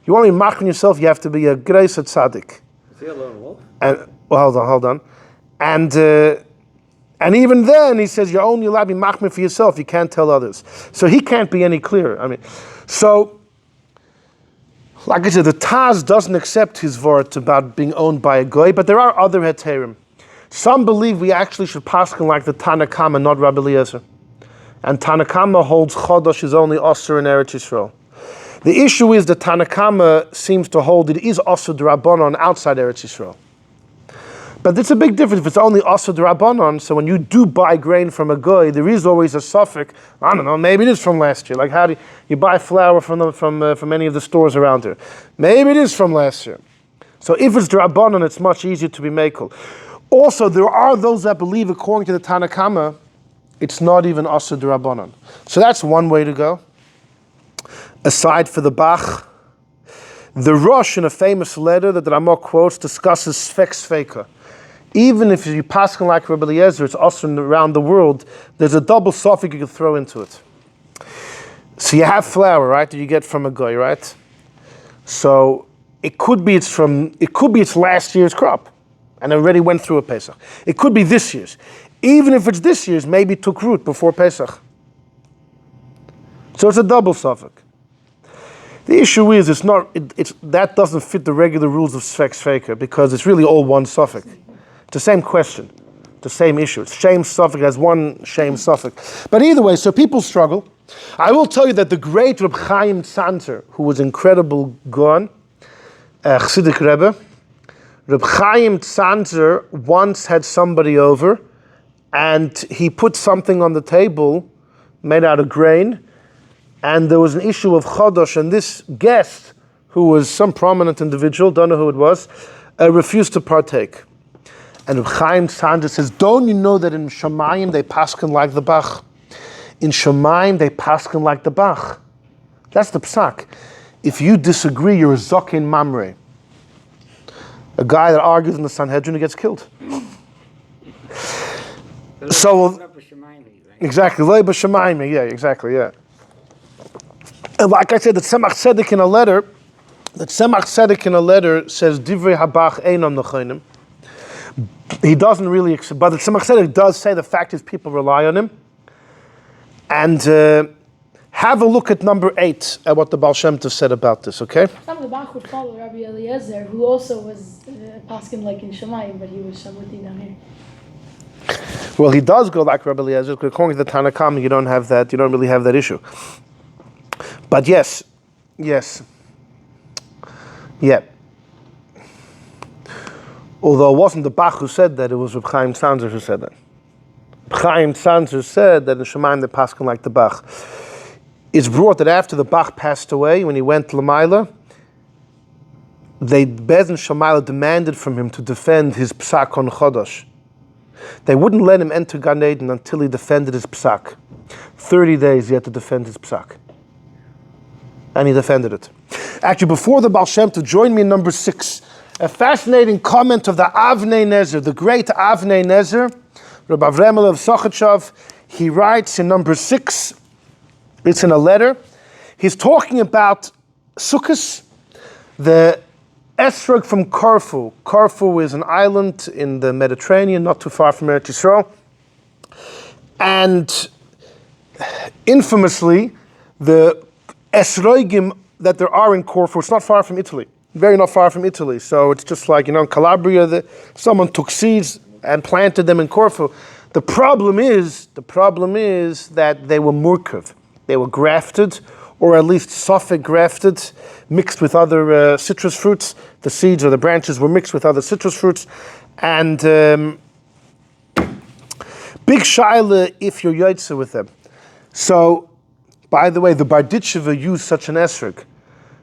You want to be machrim on yourself, you have to be a gravesite tzaddik. Is he a lone wolf? And well, hold on. And even then, he says you're only allowed to be machmir for yourself. You can't tell others. So he can't be any clearer. I mean, so like I said, the Taz doesn't accept his vort about being owned by a goy, but there are other heterim. Some believe we actually should paskin like the Tanakama, not Rabbi Eliezer. And Tanakama holds Chodosh is only Osir in Eretz Yisrael. The issue is that Tanakama seems to hold it is Osir d'Rabbanon outside Eretz Yisrael. But it's a big difference if it's only Osir d'Rabbanon, so when you do buy grain from a goy, there is always a suffix. I don't know, maybe it is from last year. Like how do you buy flour from any of the stores around here? Maybe it is from last year. So if it's d'Rabbanon, it's much easier to be makel. Also, there are those that believe, according to the Tanakama, it's not even Osir d'Rabbanon. So that's one way to go. Aside for the Bach, the Rosh, in a famous letter that the Ramah quotes, discusses Sfek Sfeika. Even if you pass like Rabbi Eliezer, it's also around the world, there's a double suffix you can throw into it. So you have flour, right, that you get from a guy, right? So it could be it's last year's crop, and it already went through a Pesach. It could be this year's. Even if it's this year's, maybe it took root before Pesach. So it's a double suffix. The issue is that doesn't fit the regular rules of Sfek Sfeika because it's really all one suffix. It's the same question, the same issue. It's shame suffix has one shame suffix. But either way, so people struggle. I will tell you that the great Reb Chaim Tzanzer, who was incredible Gaon, Chassidic Rebbe, Reb Chaim Tzanzer once had somebody over and he put something on the table made out of grain, and there was an issue of Chodosh, and this guest, who was some prominent individual, don't know who it was, refused to partake. And Reb Chaim Tzanzer says, don't you know that in Shemayim they paskin like the Bach? In Shemayim they paskin like the Bach. That's the psak. If you disagree, you're a Zokin Mamre. A guy that argues in the Sanhedrin who gets killed. So, exactly, Loi b'Shemayim, yeah, exactly, yeah. And like I said, the Tzemach Tzedek in a letter says Divrei Habach Einam Nechonim. He doesn't really accept, but the Tzemach Tzedek does say the fact is people rely on him. And have a look at number 8 at what the Baal Shem Tov said about this, okay? Some of the Bach would follow Rabbi Eliezer, who also was paskin like in Shemayim, but he was Shavuti down here. Well, he does go like Rabbi Eliezer, because according to the Tanakhama, you don't really have that issue. But yes. Yeah. Although it wasn't the Bach who said that, it was Reb Chaim Tzanzer who said that. Reb Chaim Tzanzer said that in Shemayim they paskin like the Bach. It's brought that after the Bach passed away, when he went to Lamaila, Bez and Shamaila demanded from him to defend his psak on Chodosh. They wouldn't let him enter Gan Eden until he defended his psak. 30 days he had to defend his psak. And he defended it. Actually, before the Baal Shem Tov, join me in number 6. A fascinating comment of the Avnei Nezer, the great Avnei Nezer, Rabbi Avremel of Sochachov. He writes in number 6, it's in a letter, he's talking about Sukkos, the Esrog from Corfu. Corfu is an island in the Mediterranean, not too far from Eretz Yisrael. And infamously, the Esrogim that there are in Corfu, it's not far from Italy. Very not far from Italy. So it's just like, in Calabria, someone took seeds and planted them in Corfu. The problem is that they were murkav. They were grafted, or at least suffix grafted, mixed with other citrus fruits. The seeds or the branches were mixed with other citrus fruits. And big shaila if you're yotze with them. So, by the way, the Barditcheva used such an esrog.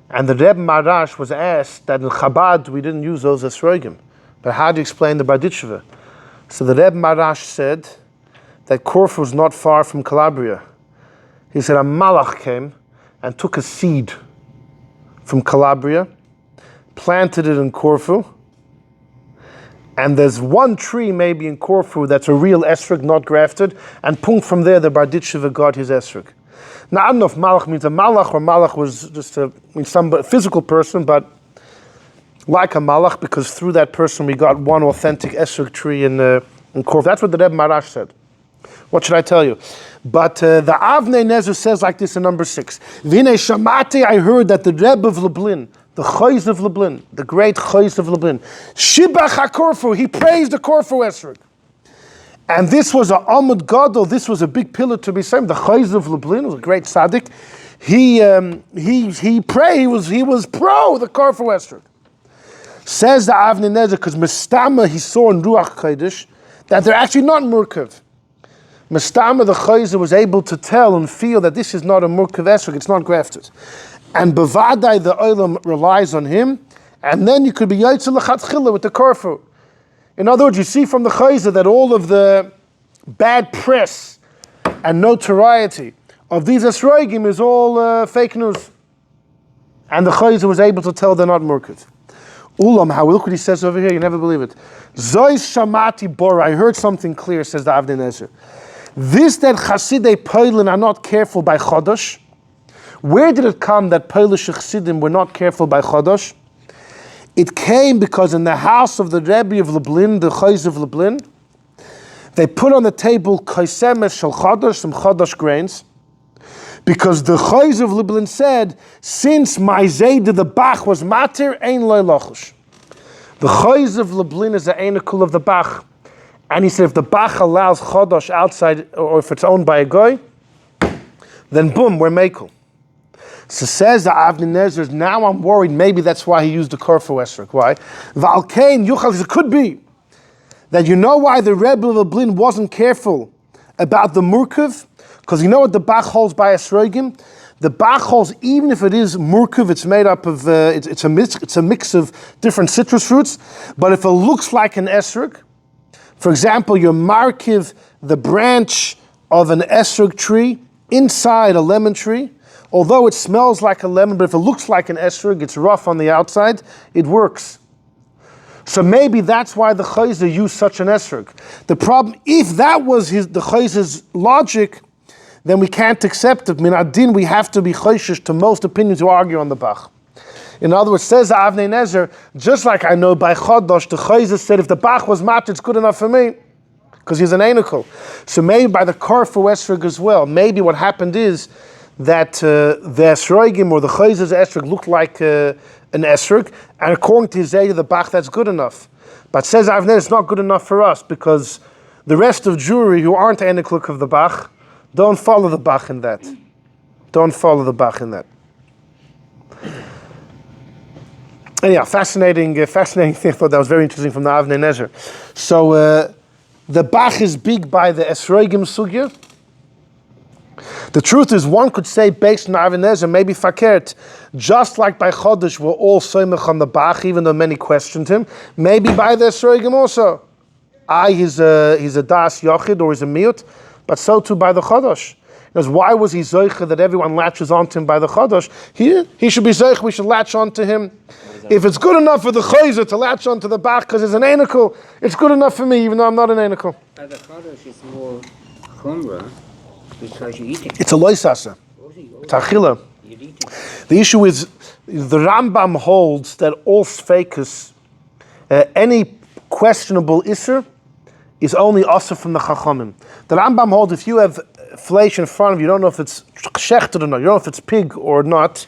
And the Reb Marash was asked that in Chabad we didn't use those esrogim. But how do you explain the Barditcheva? So the Reb Marash said that Corfu is not far from Calabria. He said a malach came and took a seed from Calabria, planted it in Corfu, and there's one tree maybe in Corfu that's a real esrog, not grafted, and from there the Barditsheva got his esrog. Now I don't know if malach means a malach or malach was just some physical person, but like a malach, because through that person we got one authentic esrog tree in Corfu. That's what the Rebbe Marash said. What should I tell you? But the Avnei Nezer says like this in number 6. V'nei shamati, I heard that the Rebbe of Lublin, the Chayz of Lublin, the great Chayz of Lublin, Shibach HaKorfu, he praised the Corfu Esrog. And this was a Amud Gadol, this was a big pillar to be saved. The Chayz of Lublin was a great tzaddik. He prayed, he was pro the Corfu Esrog. Says the Avnei Nezer, because Mestama he saw in Ruach Kodesh that they're actually not Murkav. Mestama the Chayzer was able to tell and feel that this is not a Murkav Esrog, it's not grafted. And Bavadai the Olam relies on him, and then you could be Yosel Lechatchila with the Corfu. In other words, you see from the Chayzer that all of the bad press and notoriety of these Esrogim is all fake news. And the Chayzer was able to tell they're not Murkav. Ulam, how look what he says over here, you never believe it. Zois Shamati Bora, I heard something clear, says the Avnei Nezer. This that Chasidei Poilin are not careful by Chadash. Where did it come that Polish Chassidim were not careful by Chadash? It came because in the house of the Rebbe of Lublin, the Chayz of Lublin, they put on the table Kaisemes Shel Chadash, some Chadash grains, because the Chayz of Lublin said, since my Zayda the Bach was matir, ein loy lochush. The Chayz of Lublin is the Einakul of the Bach. And he said, if the Bach allows Chodosh outside, or if it's owned by a guy, then boom, we're Mekel. So says the Avnei Nezer, now I'm worried, maybe that's why he used the Corfu Esrog. Why? Valkein Yuchal, it could be that you know why the Rebbe of Lublin wasn't careful about the Murkav? Because you know what the Bach holds by Esrogim? The Bach holds, even if it is Murkav, it's made up of, it's a mix of different citrus fruits, but if it looks like an Esrog, for example, you markiv the branch of an esrog tree inside a lemon tree. Although it smells like a lemon, but if it looks like an esrog, it's rough on the outside, it works. So maybe that's why the Chayzer used such an esrog. The problem, if that was the Chayzer's logic, then we can't accept it. Min adin, we have to be chayshish to most opinions who argue on the Bach. In other words, says Avnei Nezer, just like I know by Chodosh, the Chayzer said, if the Bach was mat, it's good enough for me, because he's an Einakul. So maybe by the Corfu Esrog as well, maybe what happened is that the Esrogim or the Chayzer's Esrog looked like an Esrog, and according to Zayda the Bach, that's good enough. But says Avnei Nezer, it's not good enough for us, because the rest of Jewry who aren't Einakul of the Bach, don't follow the Bach in that. Don't follow the Bach in that. Yeah, fascinating thing. I thought that was very interesting from the Avnei Nezer. So the Bach is big by the Esrogim Sugya. The truth is, one could say, based on Avnei Nezer, maybe Fakert, just like by Chodosh, we're all soymech on the Bach, even though many questioned him. Maybe by the Esrogim also. He's a das yochid or he's a miut, but so too by the Chodosh. Because why was he zoicha that everyone latches onto him by the Chodosh? He should be zoicha, we should latch onto him. If it's good enough for the Chayzer to latch onto the Bach because it's an Einakul, it's good enough for me, even though I'm not an Einakul. But the Chodosh is more chumrah because you eat it. It's a loisasa. It's achila. You eat it. The issue is, the Rambam holds that all sfeikus, any questionable isser, is only also from the Chachamim. The Rambam holds if you have flesh in front of you, you don't know if it's shechted or not, you don't know if it's pig or not,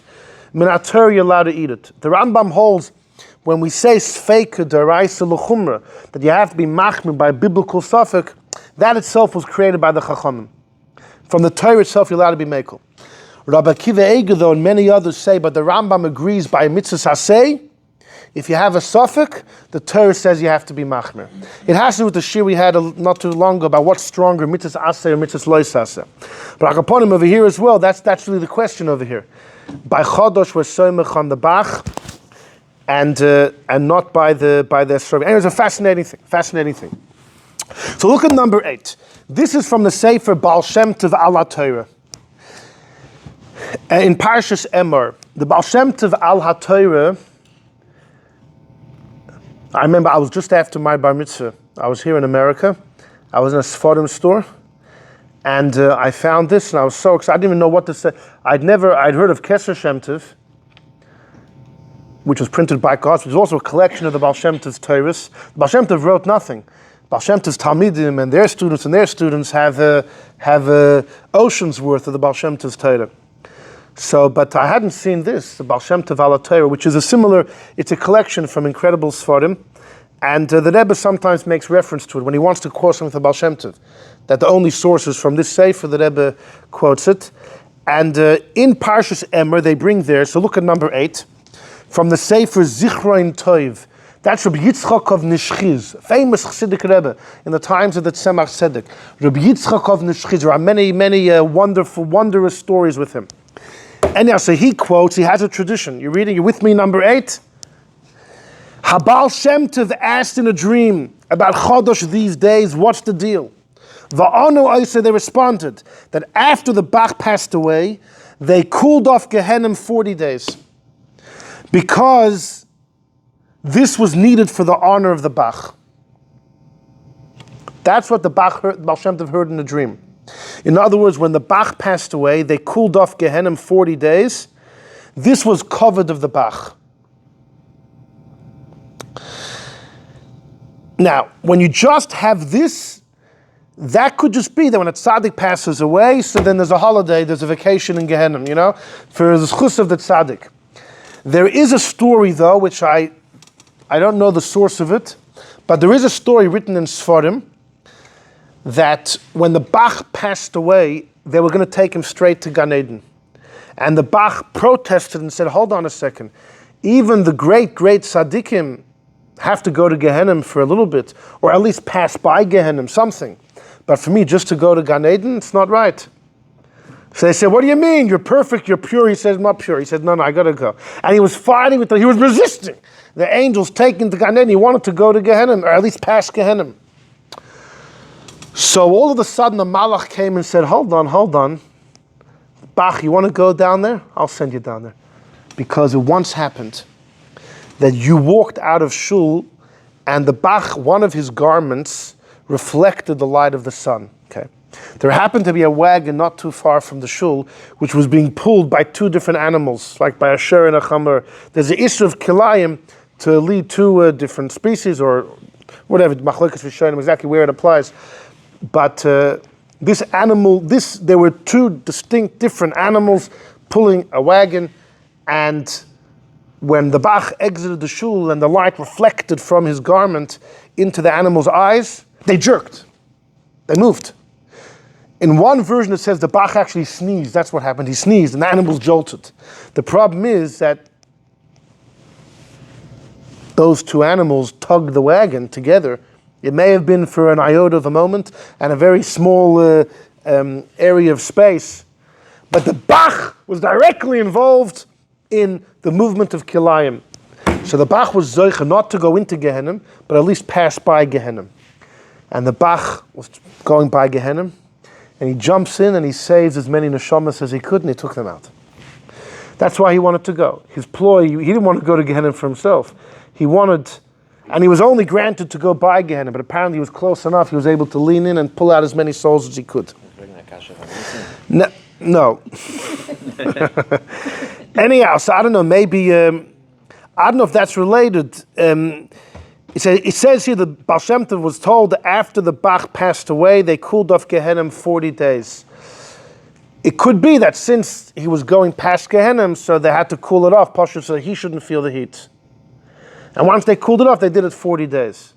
minator you're allowed to eat it. The Rambam holds when we say sfeika deraisa l'chumra, that you have to be machmir by biblical suffix, that itself was created by the Chachamim. From the Torah itself, you're allowed to be mekel. Rabbi Akiva Eiger, though, and many others say, but the Rambam agrees by mitzvah hasei, if you have a suffix, the Torah says you have to be machmir. It has to do with the shir we had not too long ago about what's stronger, mitzvah aseh or mitzvah lois aseh. But upon him over here as well, that's really the question over here. By Chodosh we're soymech on the Bach, and not by the Esrog. Anyway, it's a fascinating thing. So look at number 8. This is from the Sefer Baal Shem Tov Ala Torah. In Parshas Emor, the Baal Shem Tov al Hatorah, I remember I was just after my bar mitzvah. I was here in America. I was in a Sforim store, and I found this, and I was so excited. I didn't even know what to say. I'd heard of Keser Shem Tov, which was printed by God, which was also a collection of the Baal Shem Tov's Torahs. The Baal Shem Tov wrote nothing. Baal Shem Tov's Talmidim and their students have oceans worth of the Baal Shem Tov's Torah. So, but I hadn't seen this, the Baal Shem Tov al Torah, which is it's a collection from incredible Sforim, and the Rebbe sometimes makes reference to it when he wants to quote something from the Baal Shem Tov, that the only source is from this Sefer, the Rebbe quotes it. And in Parshas Emor, they bring there, so look at number 8, from the Sefer Zichroin Toiv. That's Rabbi Yitzchak of Nishchiz, famous Chassidic Rebbe in the times of the Tzemach Tzedek. Rabbi Yitzchak of Nishchiz, there are many wondrous stories with him. Anyhow, so he quotes, he has a tradition. You're with me, number 8? Habal Shem Tov asked in a dream about Chodosh these days, what's the deal? Va'anu Oisa, they responded that after the Bach passed away, they cooled off Gehinnom 40 days. Because this was needed for the honor of the Bach. That's what the Baal Shem Tov heard in a dream. In other words, when the Bach passed away, they cooled off Gehinnom 40 days. This was covered of the Bach. Now, when you just have this, that could just be that when a tzaddik passes away, so then there's a holiday, there's a vacation in Gehinnom, for the schus of the tzaddik. There is a story, though, which I don't know the source of it, but there is a story written in Sforim that when the Bach passed away, they were going to take him straight to Gan Eden. And the Bach protested and said, hold on a second, even the great tzaddikim have to go to Gehinnom for a little bit, or at least pass by Gehinnom, something. But for me, just to go to Gan Eden, it's not right. So they said, what do you mean? You're perfect, you're pure. He said, I'm not pure. He said, no, I got to go. And he was fighting with them. He was resisting the angels taking to Gan Eden. He wanted to go to Gehinnom, or at least past Gehinnom. So all of a sudden, the Malach came and said, hold on. Bach, you want to go down there? I'll send you down there. Because it once happened that you walked out of shul and the Bach, one of his garments, reflected the light of the sun. Okay. There happened to be a wagon not too far from the shul, which was being pulled by 2 different animals, like by a sher and a chamor. There's an issue of kilayim to lead 2 different species, or whatever, machlokas v'shonim, exactly where it applies. But this animal, there were 2 distinct different animals pulling a wagon, and when the Bach exited the shul and the light reflected from his garment into the animal's eyes, they jerked. They moved. In one version it says the Bach actually sneezed. That's what happened. He sneezed and the animals jolted. The problem is that those 2 animals tugged the wagon together. It may have been for an iota of a moment and a very small area of space. But the Bach was directly involved in the movement of Kilayim. So the Bach was zoicha not to go into Gehinnom, but at least pass by Gehinnom. And the Bach was going by Gehinnom, and he jumps in and he saves as many neshamas as he could, and he took them out. That's why he wanted to go. His ploy, he didn't want to go to Gehinnom for himself. He wanted, and he was only granted to go by Gehinnom, but apparently he was close enough, he was able to lean in and pull out as many souls as he could. No. Anyhow, so I don't know, maybe, I don't know if that's related. It says here that Baal Shem Tov was told that after the Bach passed away, they cooled off Gehinnom 40 days. It could be that since he was going past Gehinnom, so they had to cool it off, Pasha, so he shouldn't feel the heat. And once they cooled it off, they did it 40 days.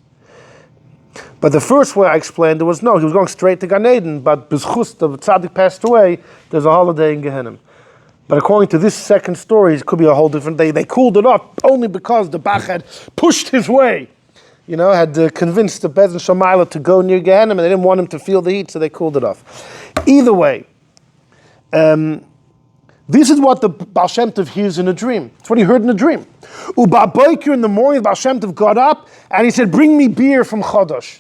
But the first way I explained it was, no, he was going straight to Gan Eden, but b'zchus, the tzaddik passed away, there's a holiday in Gehinnom. But according to this second story, it could be a whole different day. They cooled it off only because the Bach had pushed his way, had convinced the Bez and Shamayla to go near Gehinnom, and they didn't want him to feel the heat, so they cooled it off. Either way, this is what the Baal Shem Tov hears in a dream. It's what he heard in a dream. U'ba'boiker, in the morning, the Baal Shem Tov got up, and he said, bring me beer from Chadash.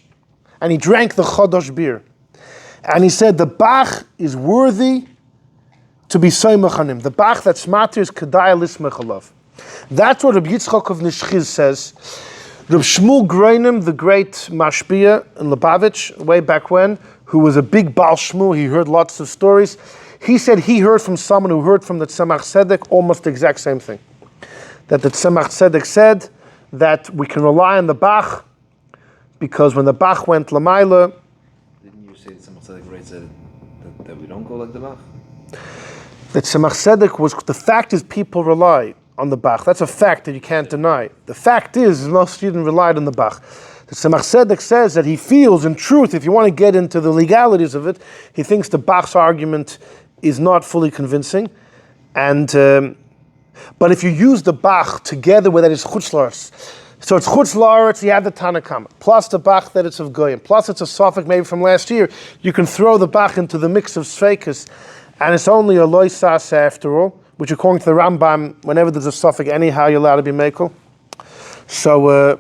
And he drank the Chodosh beer. And he said, the Bach is worthy to be soymach on him. The Bach that's matter is kedai lismech alav. That's what Rabbi Yitzchak of Nishchiz says. Reb Shmuel Groenem, the great mashpia in Lubavitch, way back when, who was a big Baal Shmuel, he heard lots of stories. He said he heard from someone who heard from the Tzemach Tzedek almost the exact same thing. That the Tzemach Tzedek said that we can rely on the Bach because when the Bach went Lamaila. Didn't you say someone said that we don't go like the Bach? That Tzemach Tzedek was, the fact is people rely on the Bach. That's a fact that you can't deny. The fact is most students relied on the Bach. The Tzemach Tzedek says that he feels, in truth, if you want to get into the legalities of it, he thinks the Bach's argument is not fully convincing. And but if you use the Bach together with that is Chutz La'aretz, so it's Chutz La'aretz, you have the Tanakama, plus the Bach that it's of Goyim, plus it's a Sophic maybe from last year, you can throw the Bach into the mix of Sveikas, and it's only a Loisas after all, which according to the Rambam, whenever there's a suffix, anyhow you're allowed to be mekel. So,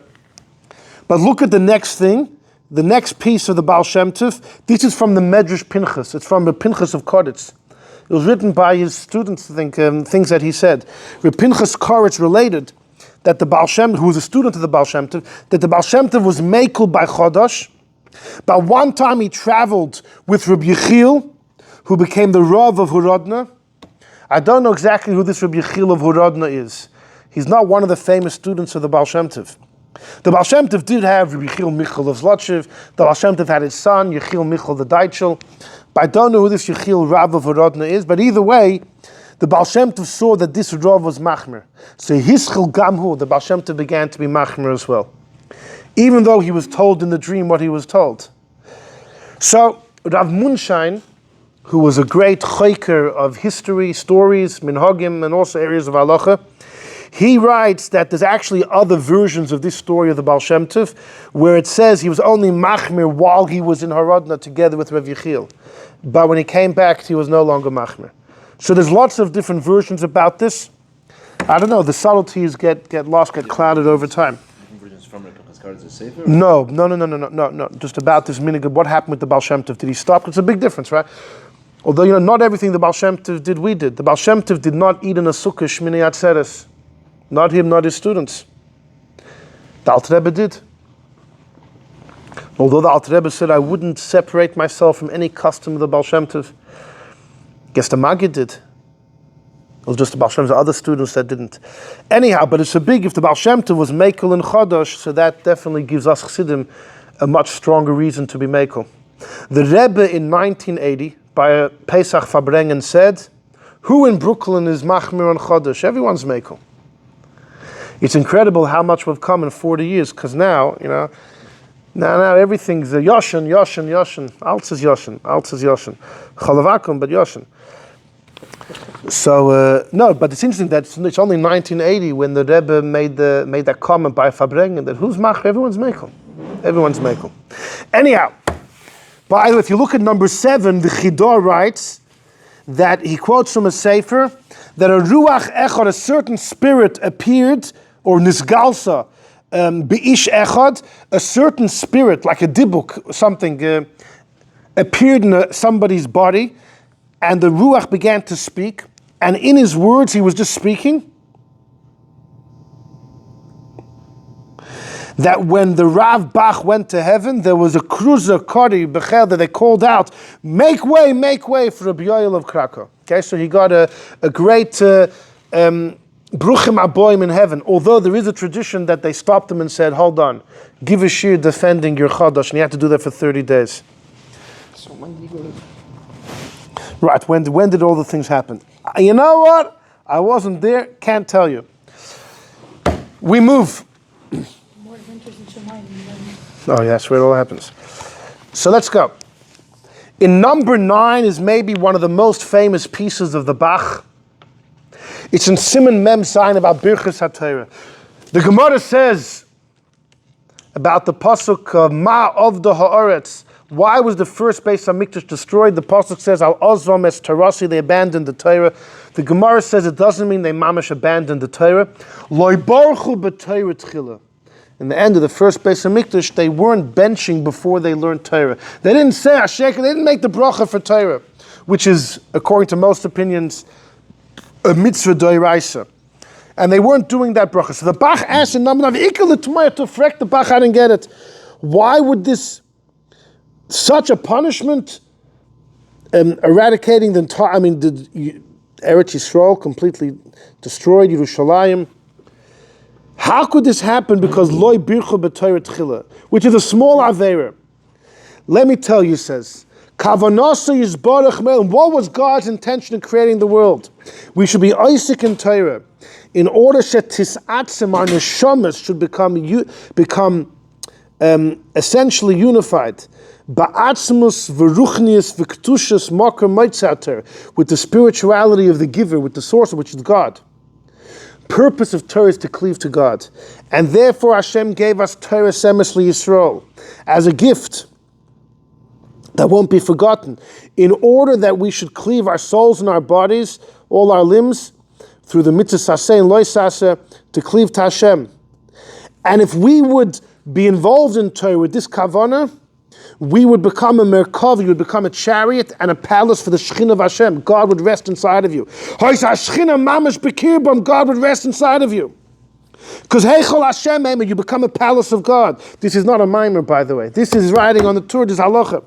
but look at the next thing, the next piece of the Baal Shem Tov. This is from the Medrash Pinchas. It's from the Pinchas of Koretz. It was written by his students, I think, things that he said. Reb Pinchas Koretz related that the Baal Shem, who was a student of the Baal Shem Tov, that the Baal Shem Tov was mekel by Chadash. But one time he traveled with Reb Yechiel, who became the Rav of Horodna. I don't know exactly who this Rabbi Yechiel of Horodna is. He's not one of the famous students of the Baal Shem Tov. The Baal Shem Tov did have Rabbi Yechiel Michal of Zlotchev. The Baal Shem Tov had his son, Yechiel Michal the Deitchel. But I don't know who this Yechiel Rav of Horodna is. But either way, the Baal Shem Tov saw that this Rav was Machmer. So Hischel Gamhu, the Baal Shem Tov began to be Machmer as well. Even though he was told in the dream what he was told. So Rav Munshain, who was a great choker of history, stories, minhagim, and also areas of halacha, he writes that there's actually other versions of this story of the Baal Shem Tov, where it says he was only machmir while he was in Horodna together with Rav Yechiel. But when he came back, he was no longer machmir. So there's lots of different versions about this. I don't know, the subtleties get lost, get clouded over time. Versions from Pinchas Koretz is safer? No. Just about this minhag, what happened with the Baal Shem Tov? Did he stop? It's a big difference, right? Although, not everything the Baal Shem Tov did, we did. The Baal Shem Tov did not eat in a sukkah shmini atzeres. Not him, not his students. The Alter Rebbe did. Although the Alter Rebbe said, I wouldn't separate myself from any custom of the Baal Shem Tov. Guess the Maggid did. It was just the Baal Shem Tov's other students that didn't. Anyhow, but it's a big, if the Baal Shem Tov was mekel in Chadash, so that definitely gives us Chassidim a much stronger reason to be mekel. The Rebbe in 1980, by Pesach Fabrengen said, who in Brooklyn is Machmir on Chodosh? Everyone's mekel. It's incredible how much we've come in 40 years, because now, now everything's Yoshon. Alts is Yoshon. Chalavakum, but Yoshon. So, no, but it's interesting that it's only 1980 when the Rebbe made that comment by Fabrengen that who's Machmir? Everyone's mekel. Anyhow, by the way, if you look at number 7, the Chidor writes that he quotes from a sefer that a ruach echad, a certain spirit appeared, or nisgalsa, beish echad, a certain spirit, like a dibuk, something, appeared in somebody's body, and the ruach began to speak, and in his words he was just speaking. That when the Rav Bach went to heaven, there was a cruiser, Kari, Bechel, that they called out, make way for Rabbi Yoel of Krakow. Okay, so he got a great Bruchim Aboim in heaven, although there is a tradition that they stopped him and said, hold on, give a shir defending your Chadash, and you have to do that for 30 days. So when did he go to... Right, when did all the things happen? You know what? I wasn't there, can't tell you. We move. More adventures in Shemayim. Oh, yeah, that's where it all happens. So let's go. In number 9 is maybe one of the most famous pieces of the Bach. It's in Siman Mem Zayin about Birchas Hatorah. The Gemara says about the pasuk of Ma of the Haaretz. Why was the first Beis Hamikdash destroyed? The pasuk says Al Ozvam Es Tarasi, they abandoned the Torah. The Gemara says it doesn't mean they mamash abandoned the Torah. Lo Baruchu b'Torah Tchila. In the end of the first Beis Hamikdash, they weren't benching before they learned Torah. They didn't say Ashek, they didn't make the bracha for Torah. which is, according to most opinions, a mitzvah d'oraisa. And they weren't doing that bracha. So the Bach asked in number of to freck the Bach, I didn't get it. Why would such a punishment, eradicating the entire, the Eretz Yisrael completely destroyed, Yerushalayim? How could this happen? Because loy birchu b'Torah tchila, which is a small avera. Let me tell you, says, Kavanasa yizbarach me'el. What was God's intention in creating the world? We should be Isaac in Torah, in order that tisatzim, our neshamas, should become essentially unified. Ba'atzmus v'ruchnius v'ktushas makar moitzater, with the spirituality of the giver, with the source, which is God. Purpose of Torah is to cleave to God, and therefore Hashem gave us Torah Semes Yisrael as a gift that won't be forgotten, in order that we should cleave our souls and our bodies, all our limbs, through the mitzvah saseh and loy saseh, to cleave to Hashem. And if we would be involved in Torah with this kavanah, we would become a merkav, you would become a chariot and a palace for the Shekhinah of Hashem. God would rest inside of you. God would rest inside of you. Because Heichol Hashem, you become a palace of God. This is not a mimer, by the way. This is writing on the Torah, this halacha.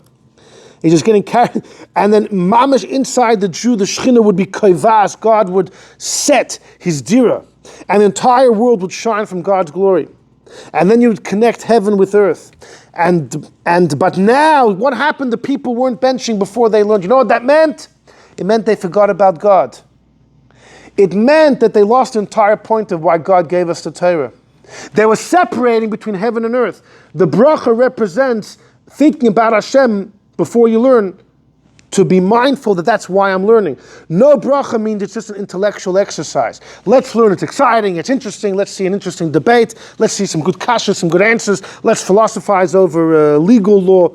He's just getting carried. And then mamash inside the Jew, the Shekhinah would be kaivas. God would set his dira. And the entire world would shine from God's glory. And then you would connect heaven with earth. But now, what happened? The people weren't benching before they learned. You know what that meant? It meant they forgot about God. It meant that they lost the entire point of why God gave us the Torah. They were separating between heaven and earth. The bracha represents thinking about Hashem before you learn, to be mindful that that's why I'm learning. No bracha means it's just an intellectual exercise. Let's learn, it's exciting, it's interesting, let's see an interesting debate, let's see some good kashas, some good answers, let's philosophize over legal law.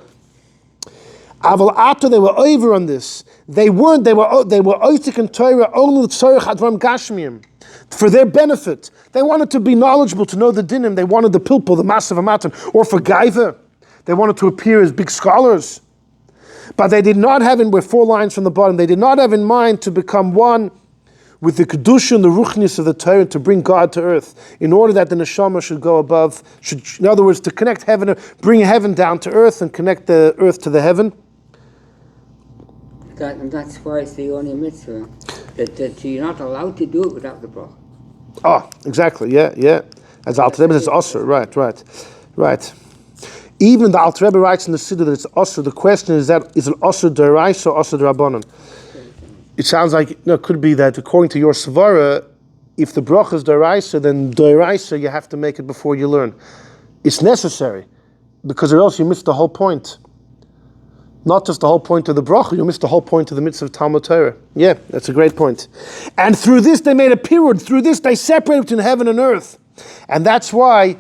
Aval after they were over on this, they were oistik in Torah only tzorich advarim gashmiyim, for their benefit. They wanted to be knowledgeable, to know the dinim, they wanted the pilpul, the massive amatan, or for gaiva, they wanted to appear as big scholars. But they did not have we're 4 lines from the bottom, they did not have in mind to become one with the kedusha and the ruchnis of the Torah, to bring God to earth, in order that the neshama should go above, in other words, to connect heaven, bring heaven down to earth and connect the earth to the heaven. And that's why it's the only mitzvah, that you're not allowed to do it without the bracha. Oh, exactly, yeah. As Alter Rebbe says, osur, right. Even the Alter Rebbe writes in the Siddur that it's osur. The question is it osur d'oraisa or osur d'rabbanan? It sounds like, it could be that according to your svara, if the bracha is d'oraisa, then d'oraisa you have to make it before you learn. It's necessary, because or else you miss the whole point. Not just the whole point of the bracha, you miss the whole point of the mitzvah of Talmud Torah. Yeah, that's a great point. And through this they made a period. Through this they separated between heaven and earth. And that's why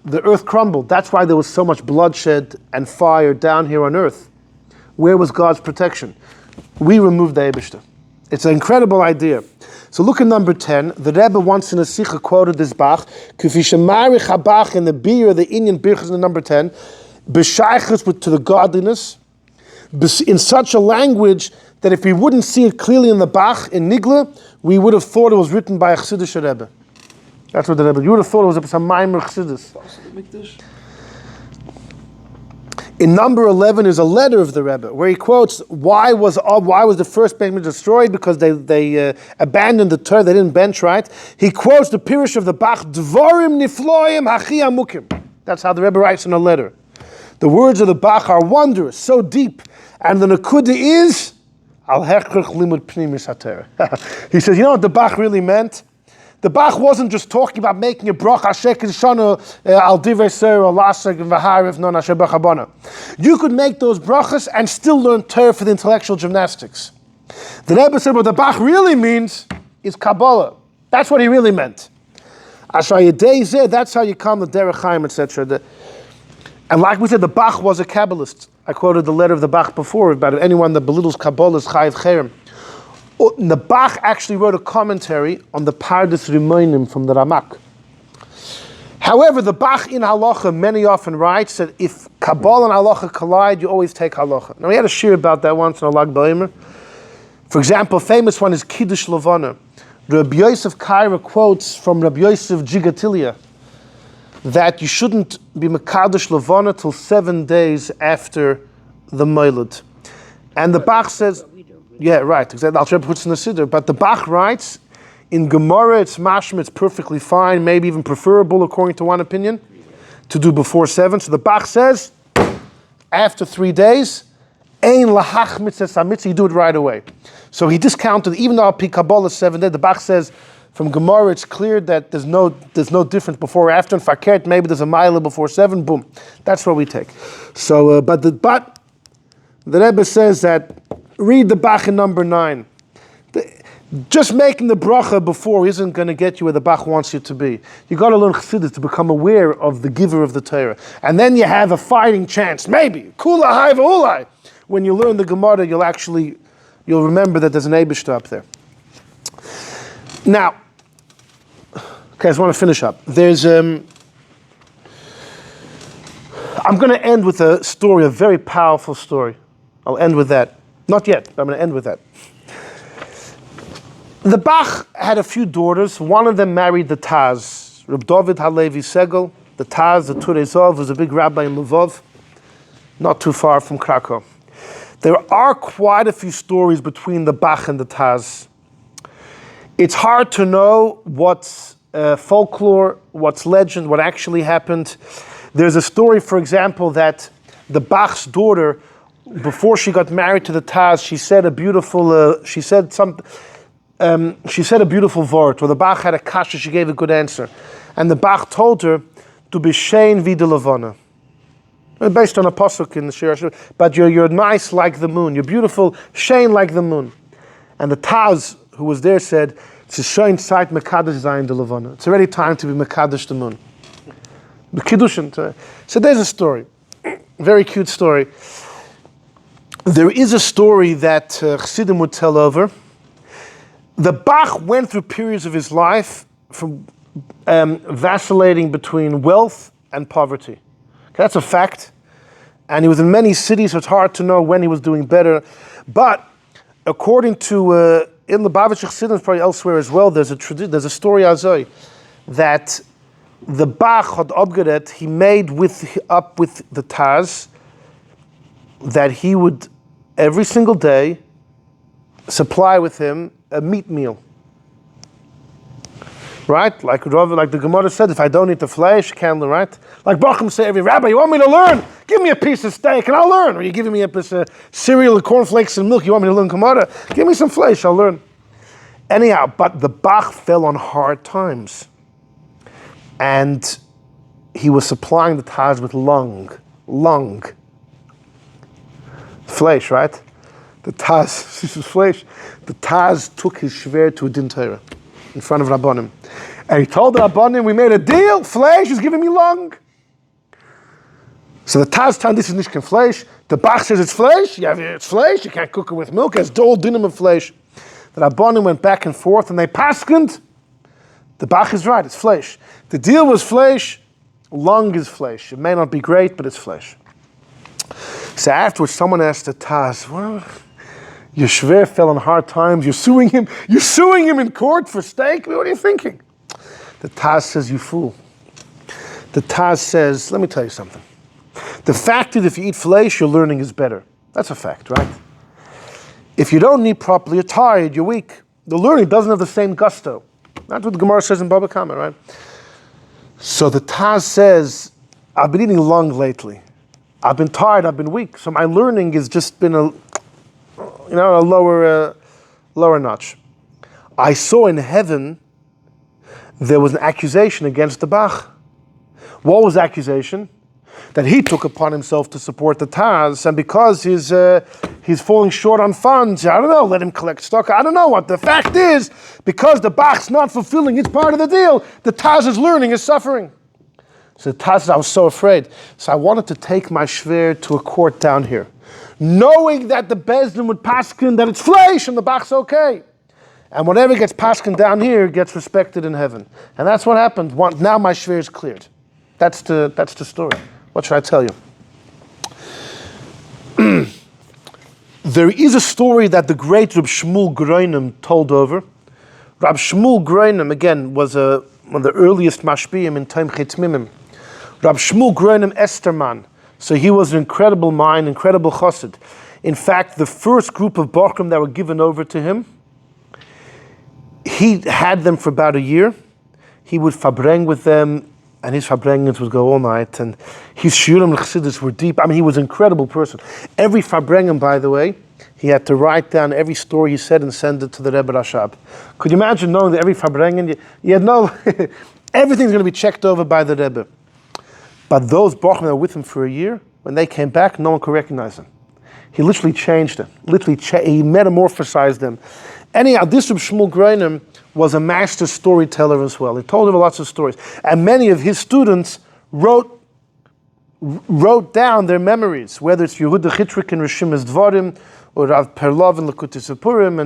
the earth crumbled. That's why there was so much bloodshed and fire down here on earth. Where was God's protection? We removed the Eibishter. It's an incredible idea. So look at number 10. The Rebbe once in a Sikha quoted this Bach, Kufi Shemarich HaBach in the Bir, the Inyan Birchas in the number 10, B'shaychus to the godliness, in such a language that if we wouldn't see it clearly in the Bach, in Nigla, we would have thought it was written by a Chassidish Rebbe. That's what the Rebbe, you would have thought it was a Maimer Chassidus. In number 11 is a letter of the Rebbe, where he quotes, why was the first Beit Mikdash destroyed? Because they abandoned the Torah, they didn't bench right. He quotes the Pirush of the Bach, Dvorim nifloim hachi amukim. That's how the Rebbe writes in a letter. The words of the Bach are wondrous, so deep. And the Nakuda is, al hechrich limud pnimis haTorah. He says, you know what the Bach really meant? The Bach wasn't just talking about making a bracha shekes shana al divrei ser or lasek v'hariv non asher b'chabana. You could make those brachas and still learn Torah for the intellectual gymnastics. The Rebbe said what the Bach really means is Kabbalah. That's what he really meant. Asher yedei zeh, that's how you come the derech chaim, etc. And like we said, the Bach was a Kabbalist. I quoted the letter of the Bach before about anyone that belittles Kabbalah is chayiv cherem. The Bach actually wrote a commentary on the Pardes Rimonim from the Ramak. However, the Bach in Halacha many often writes that if Kabbalah and Halacha collide, you always take Halacha. Now we had a shir about that once in a Lag B'Omer, For example, a famous one is Kiddush Levana. Rabbi Yosef Kaira quotes from Rabbi Yosef Gigatilia that you shouldn't be Mekadosh Levana till 7 days after the Moiled. And the Bach says, yeah, right, exactly. Al Rebbe puts in the Siddur. But the Bach writes, in Gemara, it's mashma, it's perfectly fine, maybe even preferable, according to one opinion, to do before 7. So the Bach says, after 3 days, ein lahach mitzvah mitzvah, you do it right away. So he discounted, even though Pi Kabbalah 7 days, the Bach says, from Gemara, it's clear that there's no difference before or after. In Fakert, maybe there's a mile before 7, boom. That's what we take. So, but the Rebbe says that, read the Bach in number 9. Just making the bracha before isn't going to get you where the Bach wants you to be. You got to learn Chassidus to become aware of the giver of the Torah. And then you have a fighting chance, maybe. Kula hai v'ulai. When you learn the Gemara, you'll remember that there's an Eibishter up there. Now, okay, I just want to finish up. There's, I'm going to end with a story, a very powerful story. I'll end with that. Not yet, but I'm going to end with that. The Bach had a few daughters. One of them married the Taz, Reb David Halevi Segel. The Taz, the Turezov, was a big rabbi in Lvov, not too far from Krakow. There are quite a few stories between the Bach and the Taz. It's hard to know what's folklore, what's legend, what actually happened. There's a story, for example, that the Bach's daughter, before she got married to the Taz, she said a beautiful word, or the Bach had a kasha, she gave a good answer. And the Bach told her, "Du bist shein wie de Levana." Based on a pasuk in the Shir, but you're nice like the moon, you're beautiful, shein like the moon. And the Taz, who was there, said, "It's a shein Zeit mekadosh zayin de Levana." It's already time to be mekadosh the moon. The kiddushin. So there's a story, very cute story. There is a story that Chassidim would tell over. The Bach went through periods of his life from vacillating between wealth and poverty. Okay, that's a fact. And he was in many cities, so it's hard to know when he was doing better. But according to in the Lubavitcher Chassidim, probably elsewhere as well, there's a story azoi that the Bach had abgeret, he made up with the Taz that he would every single day supply with him a meat meal. Right? Like the Gemara said, if I don't eat the flesh, can't learn, right? Like Bacham say, every rabbi, you want me to learn? Give me a piece of steak and I'll learn. Or you're giving me a piece of cereal and cornflakes and milk, you want me to learn Gemara? Give me some flesh, I'll learn. Anyhow, but the Bach fell on hard times. And he was supplying the Taz with lung. Flesh, right? The Taz, this is flesh. The Taz took his shver to a din Torah in front of Rabbanim. And he told the Rabbanim, we made a deal, flesh is giving me lung. So the Taz told this is nishkan flesh. The Bach says it's flesh. Yeah, it's flesh. You can't cook it with milk. It's all dinim of flesh. The Rabbanim went back and forth and they paskened. The Bach is right, it's flesh. The deal was flesh, lung is flesh. It may not be great, but it's flesh. So afterwards, someone asked the Taz, well, your shver fell on hard times. You're suing him in court for steak? What are you thinking? The Taz says, you fool. The Taz says, let me tell you something. The fact is if you eat flesh, your learning is better. That's a fact, right? If you don't eat properly, you're tired, you're weak. The learning doesn't have the same gusto. That's what the Gemara says in Baba Kama, right? So the Taz says, I've been eating lung lately. I've been tired, I've been weak. So my learning has just been a lower notch. I saw in heaven there was an accusation against the Bach. What was the accusation? That he took upon himself to support the Taz, and because he's falling short on funds, I don't know, let him collect stock. I don't know what. The fact is, because the Bach's not fulfilling its part of the deal, the Taz's learning is suffering. So the Taz says, I was so afraid. So I wanted to take my shver to a court down here, knowing that the Bezdin would paskin that it's flesh and the Bach's okay. And whatever gets paskin down here gets respected in heaven. And that's what happened. Now my shver is cleared. That's the story. What should I tell you? There is a story that the great Reb Shmuel Gehinnom told over. Reb Shmuel Gehinnom, again, was one of the earliest mashpiyim in Time Chitzmimim. Reb Shmuel Gehinnom Esterman. So he was an incredible mind, incredible chassid. In fact, the first group of Bachrim that were given over to him, he had them for about a year. He would fabreng with them, and his fabrengens would go all night. And his shiurim and chassidus were deep. I mean, he was an incredible person. Every fabrengen, by the way, he had to write down every story he said and send it to the Rebbe Rashab. Could you imagine knowing that every fabrengen, you had no, everything's going to be checked over by the Rebbe. But those Bachrim that were with him for a year, when they came back, no one could recognize them. He literally changed them. He metamorphosized them. Anyhow, this Reb Shmuel Gehinnom was a master storyteller as well. He told him lots of stories. And many of his students wrote down their memories, whether it's Yehuda Chitrik and Rishimas Dvarim, or Rav Perlov and Likutei Sipurim,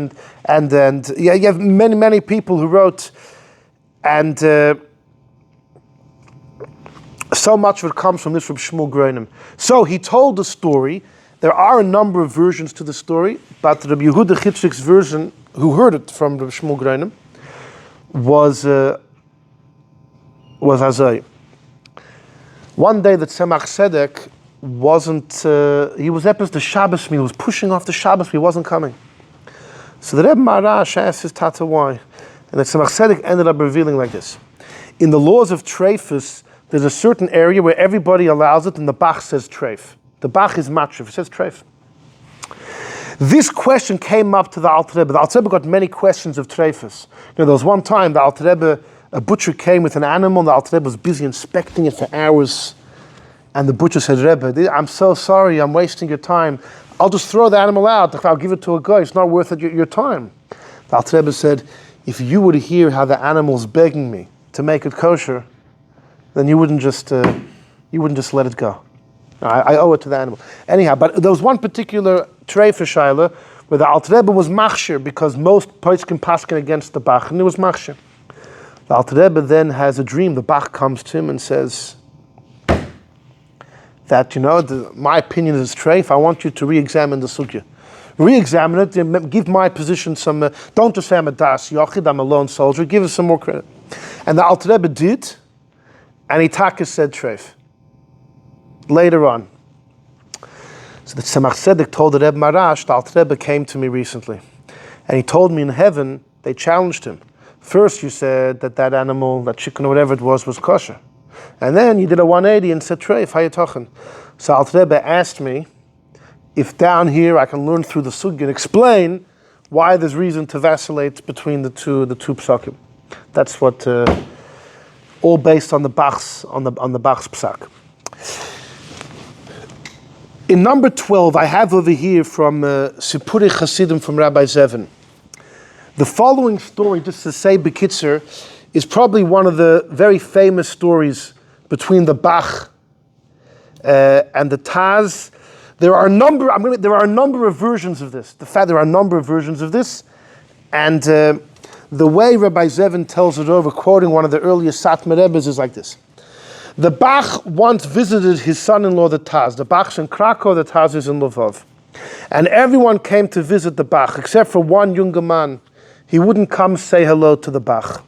and you have many people who wrote, and so much of it comes from this Reb Shmuel Gehinnom. So he told the story. There are a number of versions to the story, but Rabbi Yehuda Chitrik's version, who heard it from Reb Shmuel Gehinnom, was Azay. One day that Tzemach Tzedek wasn't, he was up as the Shabbos meal, he was pushing off the Shabbos meal, he wasn't coming. So the Rebbe Marash asked his Tata why, and the Tzemach Tzedek ended up revealing like this. In the laws of treifus, there's a certain area where everybody allows it, and the Bach says treif. The Bach is matriv, it says treif. This question came up to the Alter Rebbe. The Alter Rebbe got many questions of treifus. There was one time the Alter Rebbe, a butcher came with an animal, and the Alter Rebbe was busy inspecting it for hours. And the butcher said, Rebbe, I'm so sorry, I'm wasting your time. I'll just throw the animal out, I'll give it to a guy, it's not worth it, your time. The Alter Rebbe said, if you would hear how the animal's begging me to make it kosher, then you wouldn't just let it go. I owe it to the animal. Anyhow, but there was one particular treifus shaila where the Alter Rebbe was machshir because most poskim paskin against the Bach, and it was machshir. The Alter Rebbe then has a dream. The Bach comes to him and says that, my opinion is treif. I want you to re-examine the sugya. Re-examine it, and give my position some, don't just say I'm a das yochid, I'm a lone soldier, give us some more credit. And the Alter Rebbe did, and Itakas said treif. Later on. So the Tzemach Tzedek told the Rebbe Marash, the Alter Rebbe came to me recently. And he told me in heaven, they challenged him. First you said that animal, that chicken or whatever it was kosher. And then you did a 180 and said, treif, hayatochen. So Alter Rebbe asked me if down here I can learn through the sugya and explain why there's reason to vacillate between the two psakim. That's what, all based on the Bach's psak. In number 12, I have over here from Sipurei Chasidim from Rabbi Zevin. The following story, just to say bekitzer, is probably one of the very famous stories between the Bach and the Taz. There are a number of versions of this. There are a number of versions of this, and the way Rabbi Zevin tells it over, quoting one of the earliest Satmar Rebbes, is like this. The Bach once visited his son-in-law, the Taz. The Bach's in Krakow, the Taz is in Lvov. And everyone came to visit the Bach, except for one younger man. He wouldn't come say hello to the Bach.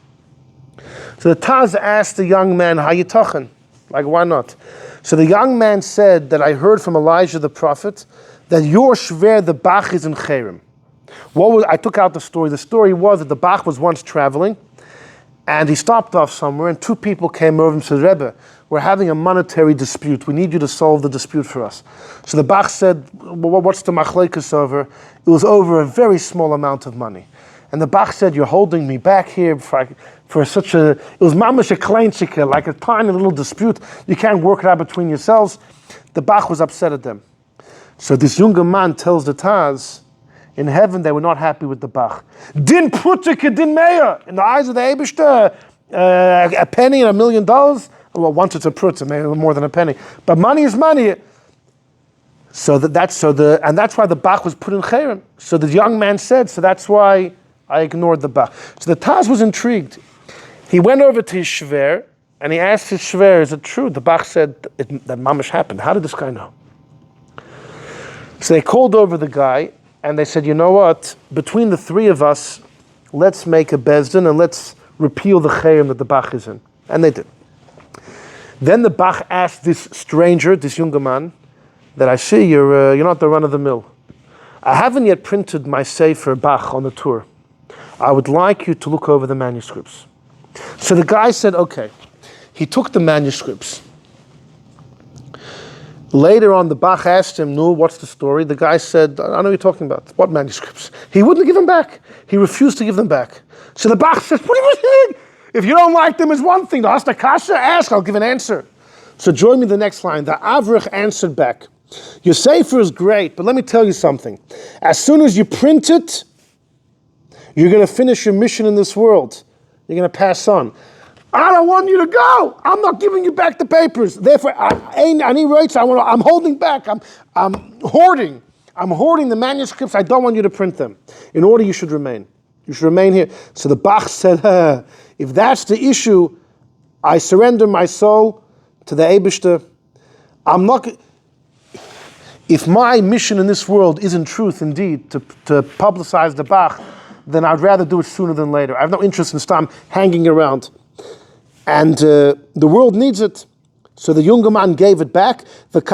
So the Taz asked the young man, how you talking? Like, why not? So the young man said that I heard from Elijah the prophet that your shver, the Bach, is in Cherem. I took out the story. The story was that the Bach was once traveling, and he stopped off somewhere, and two people came over and said, Rebbe, we're having a monetary dispute. We need you to solve the dispute for us. So the Bach said, well, what's the machlekes over? It was over a very small amount of money. And the Bach said, you're holding me back here for such it was mamash a kleinchike, like a tiny little dispute. You can't work it out between yourselves. The Bach was upset at them. So this younger man tells the Taz, in heaven they were not happy with the Bach. Din prutike, din meya. In the eyes of the Eibishter, a penny and $1 million. Well, once it's a prut, maybe more than a penny. But money is money. And that's why the Bach was put in Cherem. So the young man said, so that's why I ignored the Bach. So the Taz was intrigued. He went over to his shver and he asked his shver, is it true? The Bach said that mamash happened. How did this guy know? So they called over the guy and they said, you know what? Between the three of us, let's make a bezdin and let's repeal the chayim that the Bach is in. And they did. Then the Bach asked this stranger, this younger man, that I see you're not the run-of-the-mill. I haven't yet printed my Sefer Bach on the tour. I would like you to look over the manuscripts. So the guy said, okay. He took the manuscripts. Later on, the Bach asked him, no, what's the story? The guy said, I don't know what you're talking about. What manuscripts? He wouldn't give them back. He refused to give them back. So the Bach says, what are you saying? If you don't like them, it's one thing. The Hasta Kasha, ask, I'll give an answer. So join me the next line. The Avrich answered back, your Sefer is great, but let me tell you something. As soon as you print it, you're going to finish your mission in this world. You're going to pass on. I don't want you to go. I'm not giving you back the papers. Therefore, I'm holding back. I'm hoarding. I'm hoarding the manuscripts. I don't want you to print them. In order, you should remain. You should remain here. So the Bach said, if that's the issue, I surrender my soul to the Eibishter. If my mission in this world is in truth, indeed, to publicize the Bach, then I'd rather do it sooner than later. I have no interest in Stam hanging around. And the world needs it. So the younger man gave it back. As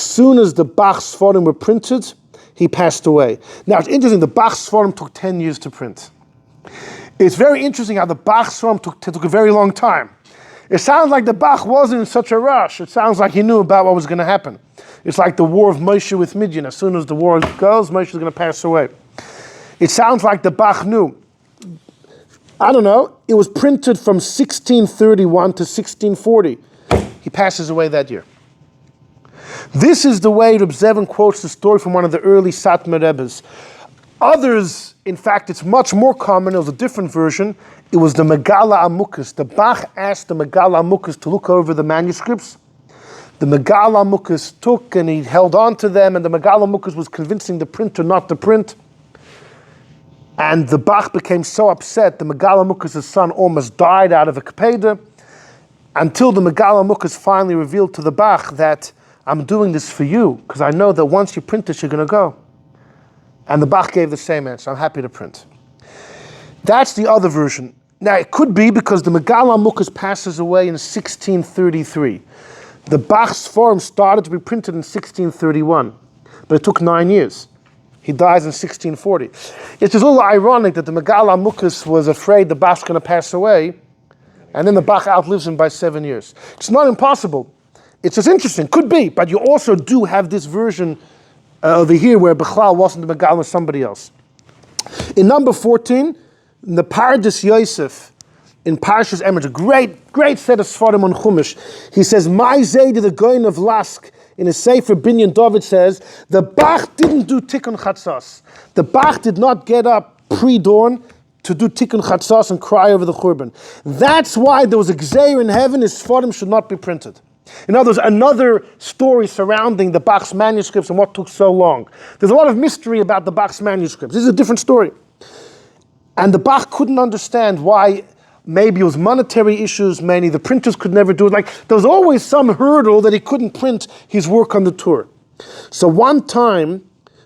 soon as the Bach's Sforim were printed, he passed away. Now it's interesting, the Bach's Sforim took 10 years to print. It's very interesting how the Bach's Sforim took a very long time. It sounds like the Bach wasn't in such a rush. It sounds like he knew about what was going to happen. It's like the war of Moshe with Midian. As soon as the war goes, Moshe is going to pass away. It sounds like the Bach knew. I don't know. It was printed from 1631 to 1640. He passes away that year. This is the way Reb Zevin quotes the story from one of the early Satmar Rebbes. Others, in fact, it's much more common. It was a different version. It was the Megala Amukas. The Bach asked the Megala Amukas to look over the manuscripts. The Megala Amukas took and he held on to them, and the Megala Amukas was convincing the printer not to print. And the Bach became so upset, the Megala Amukas' son almost died out of a kapeda, until the Megala Amukas finally revealed to the Bach that I'm doing this for you, because I know that once you print this, you're going to go. And the Bach gave the same answer, I'm happy to print. That's the other version. Now, it could be because the Megala Amukas passes away in 1633. The Bach's Sforim started to be printed in 1631, but it took 9 years. He dies in 1640. It's just a little ironic that the Megala Amukas was afraid the Bach's going to pass away, and then the Bach outlives him by 7 years. It's not impossible. It's just interesting. Could be, but you also do have this version over here where Bechlal wasn't the Megala, was somebody else. In number 14, in the Pardes Yosef, in Parshas Emor, a great set of Sfarim on Chumash, he says, My Zayde, the Goyin of Lask, in his Sefer Binyan David says, the Bach didn't do Tikkun Chatzos. The Bach did not get up pre-dawn to do Tikkun Chatzos and cry over the Churban. That's why there was a Gzeir in heaven, his Sfarim should not be printed. In other words, another story surrounding the Bach's manuscripts and what took so long. There's a lot of mystery about the Bach's manuscripts. This is a different story. And the Bach couldn't understand why. Maybe it was monetary issues, maybe the printers could never do it. Like, there was always some hurdle that he couldn't print his work on the tour. So one time,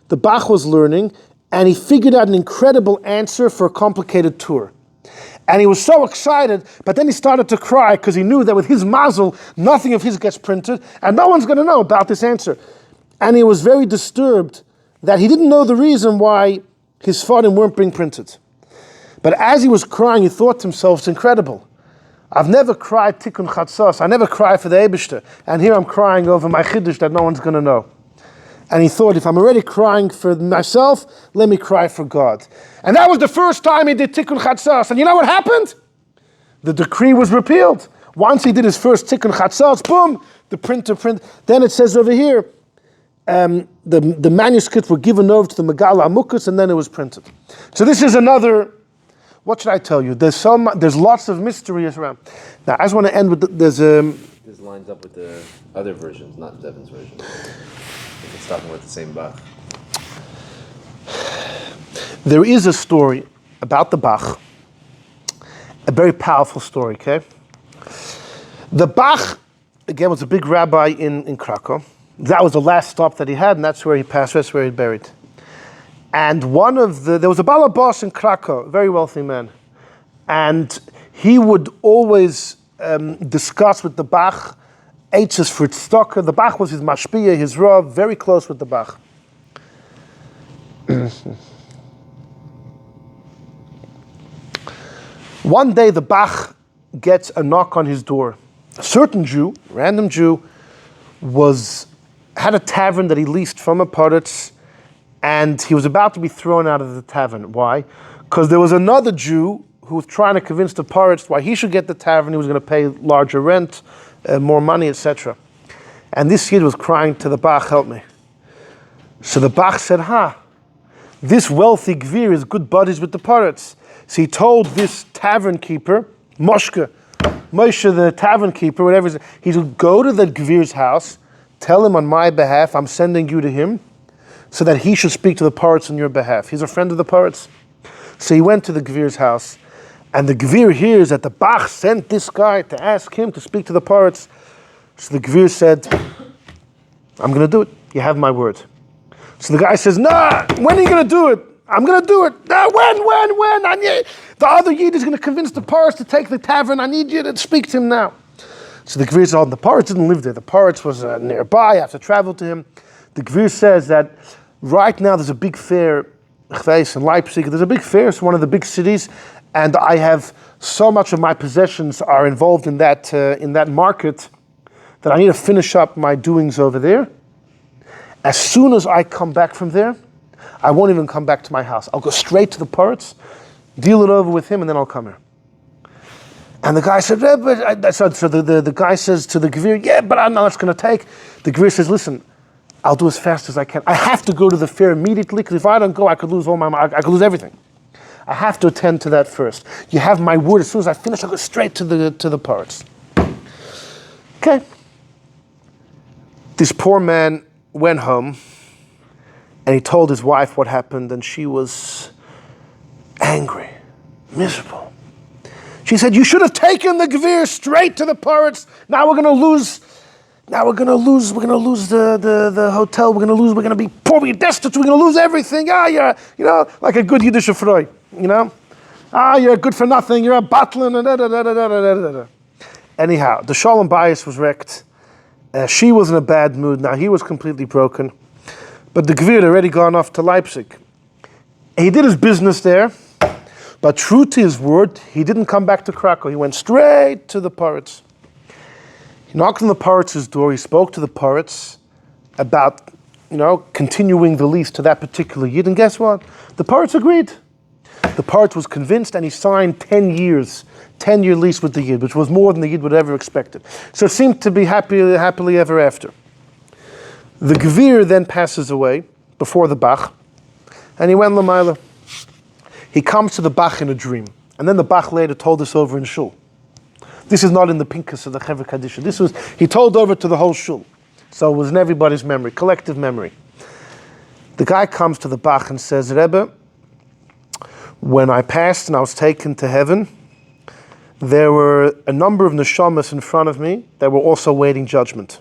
the Bach was learning, and he figured out an incredible answer for a complicated tour. And he was so excited, but then he started to cry because he knew that with his mazel, nothing of his gets printed, and no one's going to know about this answer. And he was very disturbed that he didn't know the reason why his Sfarim weren't being printed. But as he was crying, he thought to himself, it's incredible. I've never cried Tikkun Chatzos. I never cried for the Eibishter. And here I'm crying over my Chiddush that no one's going to know. And he thought, if I'm already crying for myself, let me cry for God. And that was the first time he did Tikkun Chatzos. And you know what happened? The decree was repealed. Once he did his first Tikkun Chatzos, boom, the printer print. Then it says over here, the manuscripts were given over to the Megala Amukas, and then it was printed. So this is another... What should I tell you? There's lots of mysteries around. Now, I just want to end with this lines up with the other versions, not Devin's version. If it's talking about the same Bach. There is a story about the Bach, a very powerful story, okay? The Bach, again, was a big rabbi in Krakow. That was the last stop that he had, and that's where he passed, that's where he buried. And there was a balabas in Krakow, a very wealthy man. And he would always discuss with the Bach, Eitzes for Tzedakah. The Bach was his mashpia, his rav, very close with the Bach. One day the Bach gets a knock on his door. A certain Jew, random Jew, had a tavern that he leased from a poritz, and he was about to be thrown out of the tavern. Why? Because there was another Jew who was trying to convince the poritz why he should get the tavern. He was going to pay larger rent, more money, etc. And this Yid was crying to the Bach, help me. So the Bach said, this wealthy Gvir is good buddies with the poritz. So he told this tavern keeper, Moshe, the tavern keeper, whatever, he said, go to the Gvir's house, tell him on my behalf, I'm sending you to him, so that he should speak to the poritz on your behalf. He's a friend of the poritz. So he went to the Gvir's house, and the Gvir hears that the Bach sent this guy to ask him to speak to the poritz. So the Gvir said, I'm going to do it. You have my word. So the guy says, nah, when are you going to do it? I'm going to do it. Nah, when? The other Yid is going to convince the poritz to take the tavern. I need you to speak to him now. So the Gvir said, the poritz didn't live there. The poritz was nearby. I have to travel to him. The Gvir says that right now there's a big fair in Leipzig. There's a big fair. It's one of the big cities. And I have so much of my possessions are involved in that market that I need to finish up my doings over there. As soon as I come back from there, I won't even come back to my house. I'll go straight to the poritz, deal it over with him, and then I'll come here. And the guy said, so the guy says to the Gvir, yeah, but I don't know what's going to take. The Gvir says, listen, I'll do as fast as I can. I have to go to the fair immediately, because if I don't go, I could lose I could lose everything. I have to attend to that first. You have my word. As soon as I finish, I'll go straight to the poritz. Okay. This poor man went home, and he told his wife what happened, and she was angry, miserable. She said, you should have taken the Gvir straight to the poritz. Now we're going to lose. We're going to lose the hotel. We're going to be poor. We're destitute. We're going to lose everything. You're, like a good Yiddish Freud, you're good for nothing. You're a battling. Anyhow, the Shalom Bayis was wrecked. She was in a bad mood. Now he was completely broken. But the Gvir had already gone off to Leipzig. He did his business there. But true to his word, he didn't come back to Krakow. He went straight to the poritz. He knocked on the poritz's door. He spoke to the poritz about, continuing the lease to that particular Yid. And guess what? The poritz agreed. The poritz was convinced, and he signed 10-year lease with the Yid, which was more than the Yid would ever expected. So it seemed to be happily ever after. The Gvir then passes away before the Bach, and he went l'mayla. He comes to the Bach in a dream, and then the Bach later told us over in Shul. This is not in the Pinkas of the Chevra Kadisha. He told over to the whole Shul. So it was in everybody's memory, collective memory. The guy comes to the Bach and says, Rebbe, when I passed and I was taken to heaven, there were a number of neshamas in front of me that were also waiting judgment.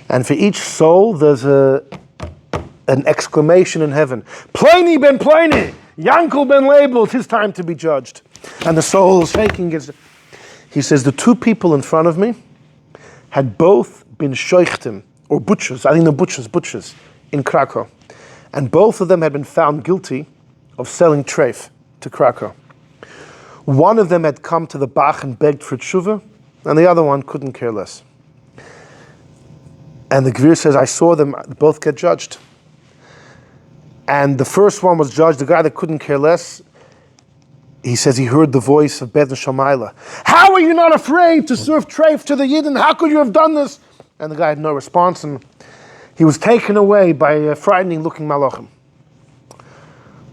And for each soul, there's an exclamation in heaven. Pliny ben Pliny, Yankel ben Label, it's his time to be judged. And the soul is shaking. He says, the two people in front of me had both been shoichtim, or butchers, I think they're butchers in Krakow. And both of them had been found guilty of selling treif to Krakow. One of them had come to the Bach and begged for tshuva, and the other one couldn't care less. And the Gvir says, I saw them both get judged. And the first one was judged, the guy that couldn't care less, he says he heard the voice of Beth Shamayla. How are you not afraid to serve treif to the Yidden? How could you have done this? And the guy had no response, and he was taken away by a frightening-looking malachim.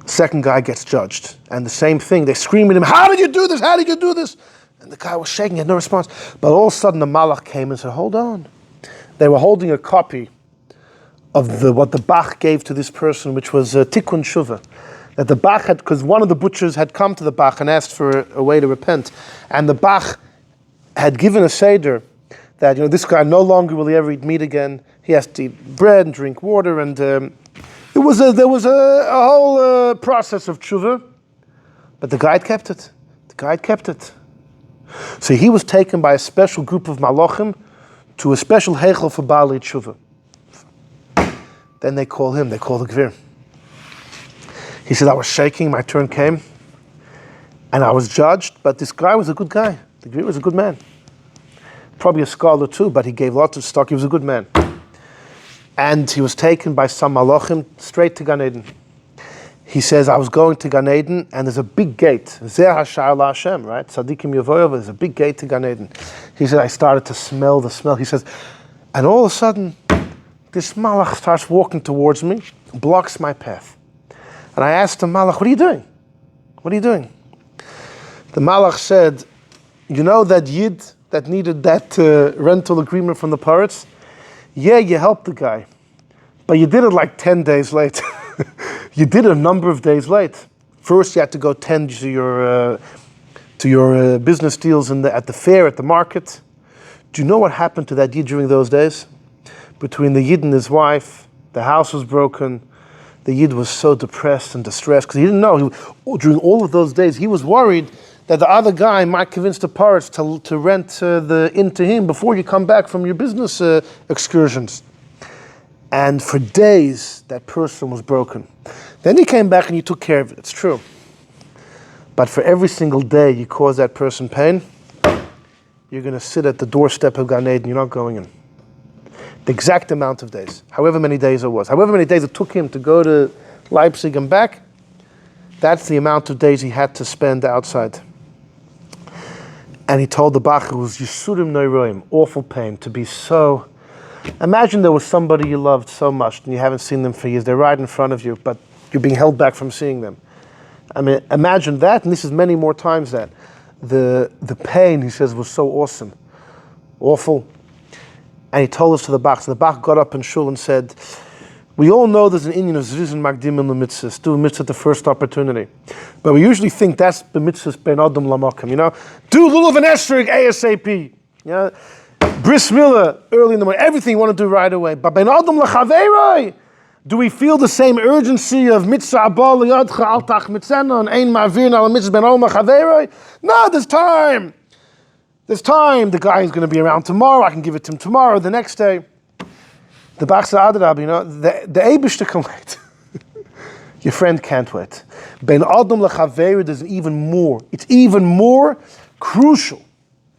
Second guy gets judged, and the same thing. They scream at him, how did you do this? How did you do this? And the guy was shaking, he had no response. But all of a sudden, the malach came and said, hold on. They were holding a copy of what the Bach gave to this person, which was Tikkun Shuvah. That the Bach had, because one of the butchers had come to the Bach and asked for a way to repent, and the Bach had given a seder that this guy no longer will he ever eat meat again. He has to eat bread and drink water, and there was a whole process of tshuva, but the guy kept it. The guy kept it. So he was taken by a special group of malachim to a special heichel for Baalei tshuva. Then they call him. They call the gvir. He said, I was shaking. My turn came, and I was judged. But this guy was a good guy. The gvir was a good man. Probably a scholar too, but he gave lots of stock. He was a good man. And he was taken by some malachim straight to Gan Eden. He says, I was going to Gan Eden, and there's a big gate. Zeh hashar la'Hashem, right? Tzadikim Yavoyov, there's a big gate to Gan Eden. He said, I started to smell the smell. He says, and all of a sudden, this malach starts walking towards me, blocks my path. And I asked the malach, what are you doing? What are you doing? The malach said, you know that yid that needed that rental agreement from the pirates? Yeah, you helped the guy, but you did it like 10 days late. You did it a number of days late. First, you had to go tend to your business deals at the fair, at the market. Do you know what happened to that yid during those days? Between the yid and his wife, the house was broken. The yid was so depressed and distressed because he didn't know. During all of those days, he was worried that the other guy might convince the pirates to rent the inn to him before you come back from your business excursions. And for days, that person was broken. Then he came back and you took care of it. It's true. But for every single day you cause that person pain, you're going to sit at the doorstep of Gan Eden. You're not going in. The exact amount of days, however many days it was, however many days it took him to go to Leipzig and back, that's the amount of days he had to spend outside. And he told the Bach, it was Yisurim Neiroim, awful pain, to be so... Imagine there was somebody you loved so much and you haven't seen them for years. They're right in front of you, but you're being held back from seeing them. I mean, imagine that, and this is many more times that. The pain, he says, was so awesome. Awful. And he told us to the Bach. So the Bach got up in shul and said, we all know there's an Indian of Zrizin Magdim in the mitzvahs, do a mitzvah at the first opportunity. But we usually think that's the mitzvahs ben Adam lamakam, Do lulav and esrog ASAP. Bris Milah, early in the morning, everything you want to do right away. But ben Adam lachaveiroi, do we feel the same urgency of mitzvah abal liyadcha al tach mitzena and ein ma'avir al mitzvah ben Adam lachaveiroi? No, there's time. There's time. The guy is going to be around tomorrow. I can give it to him tomorrow, the next day. The Bach said, the Eibishter can wait. Your friend can't wait. Ben Adam lechaveru, there's even more. It's even more crucial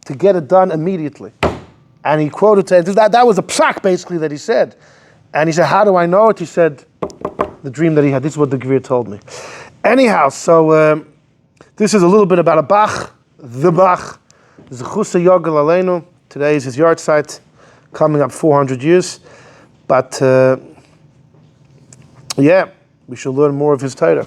to get it done immediately. And he quoted that was a psak basically that he said. And he said, how do I know it? He said, the dream that he had. This is what the Gvir told me. Anyhow, so this is a little bit about a Bach, the Bach. Zechusa Yogel Aleinu. Today is his yard site, coming up 400 years. But we should learn more of his Torah.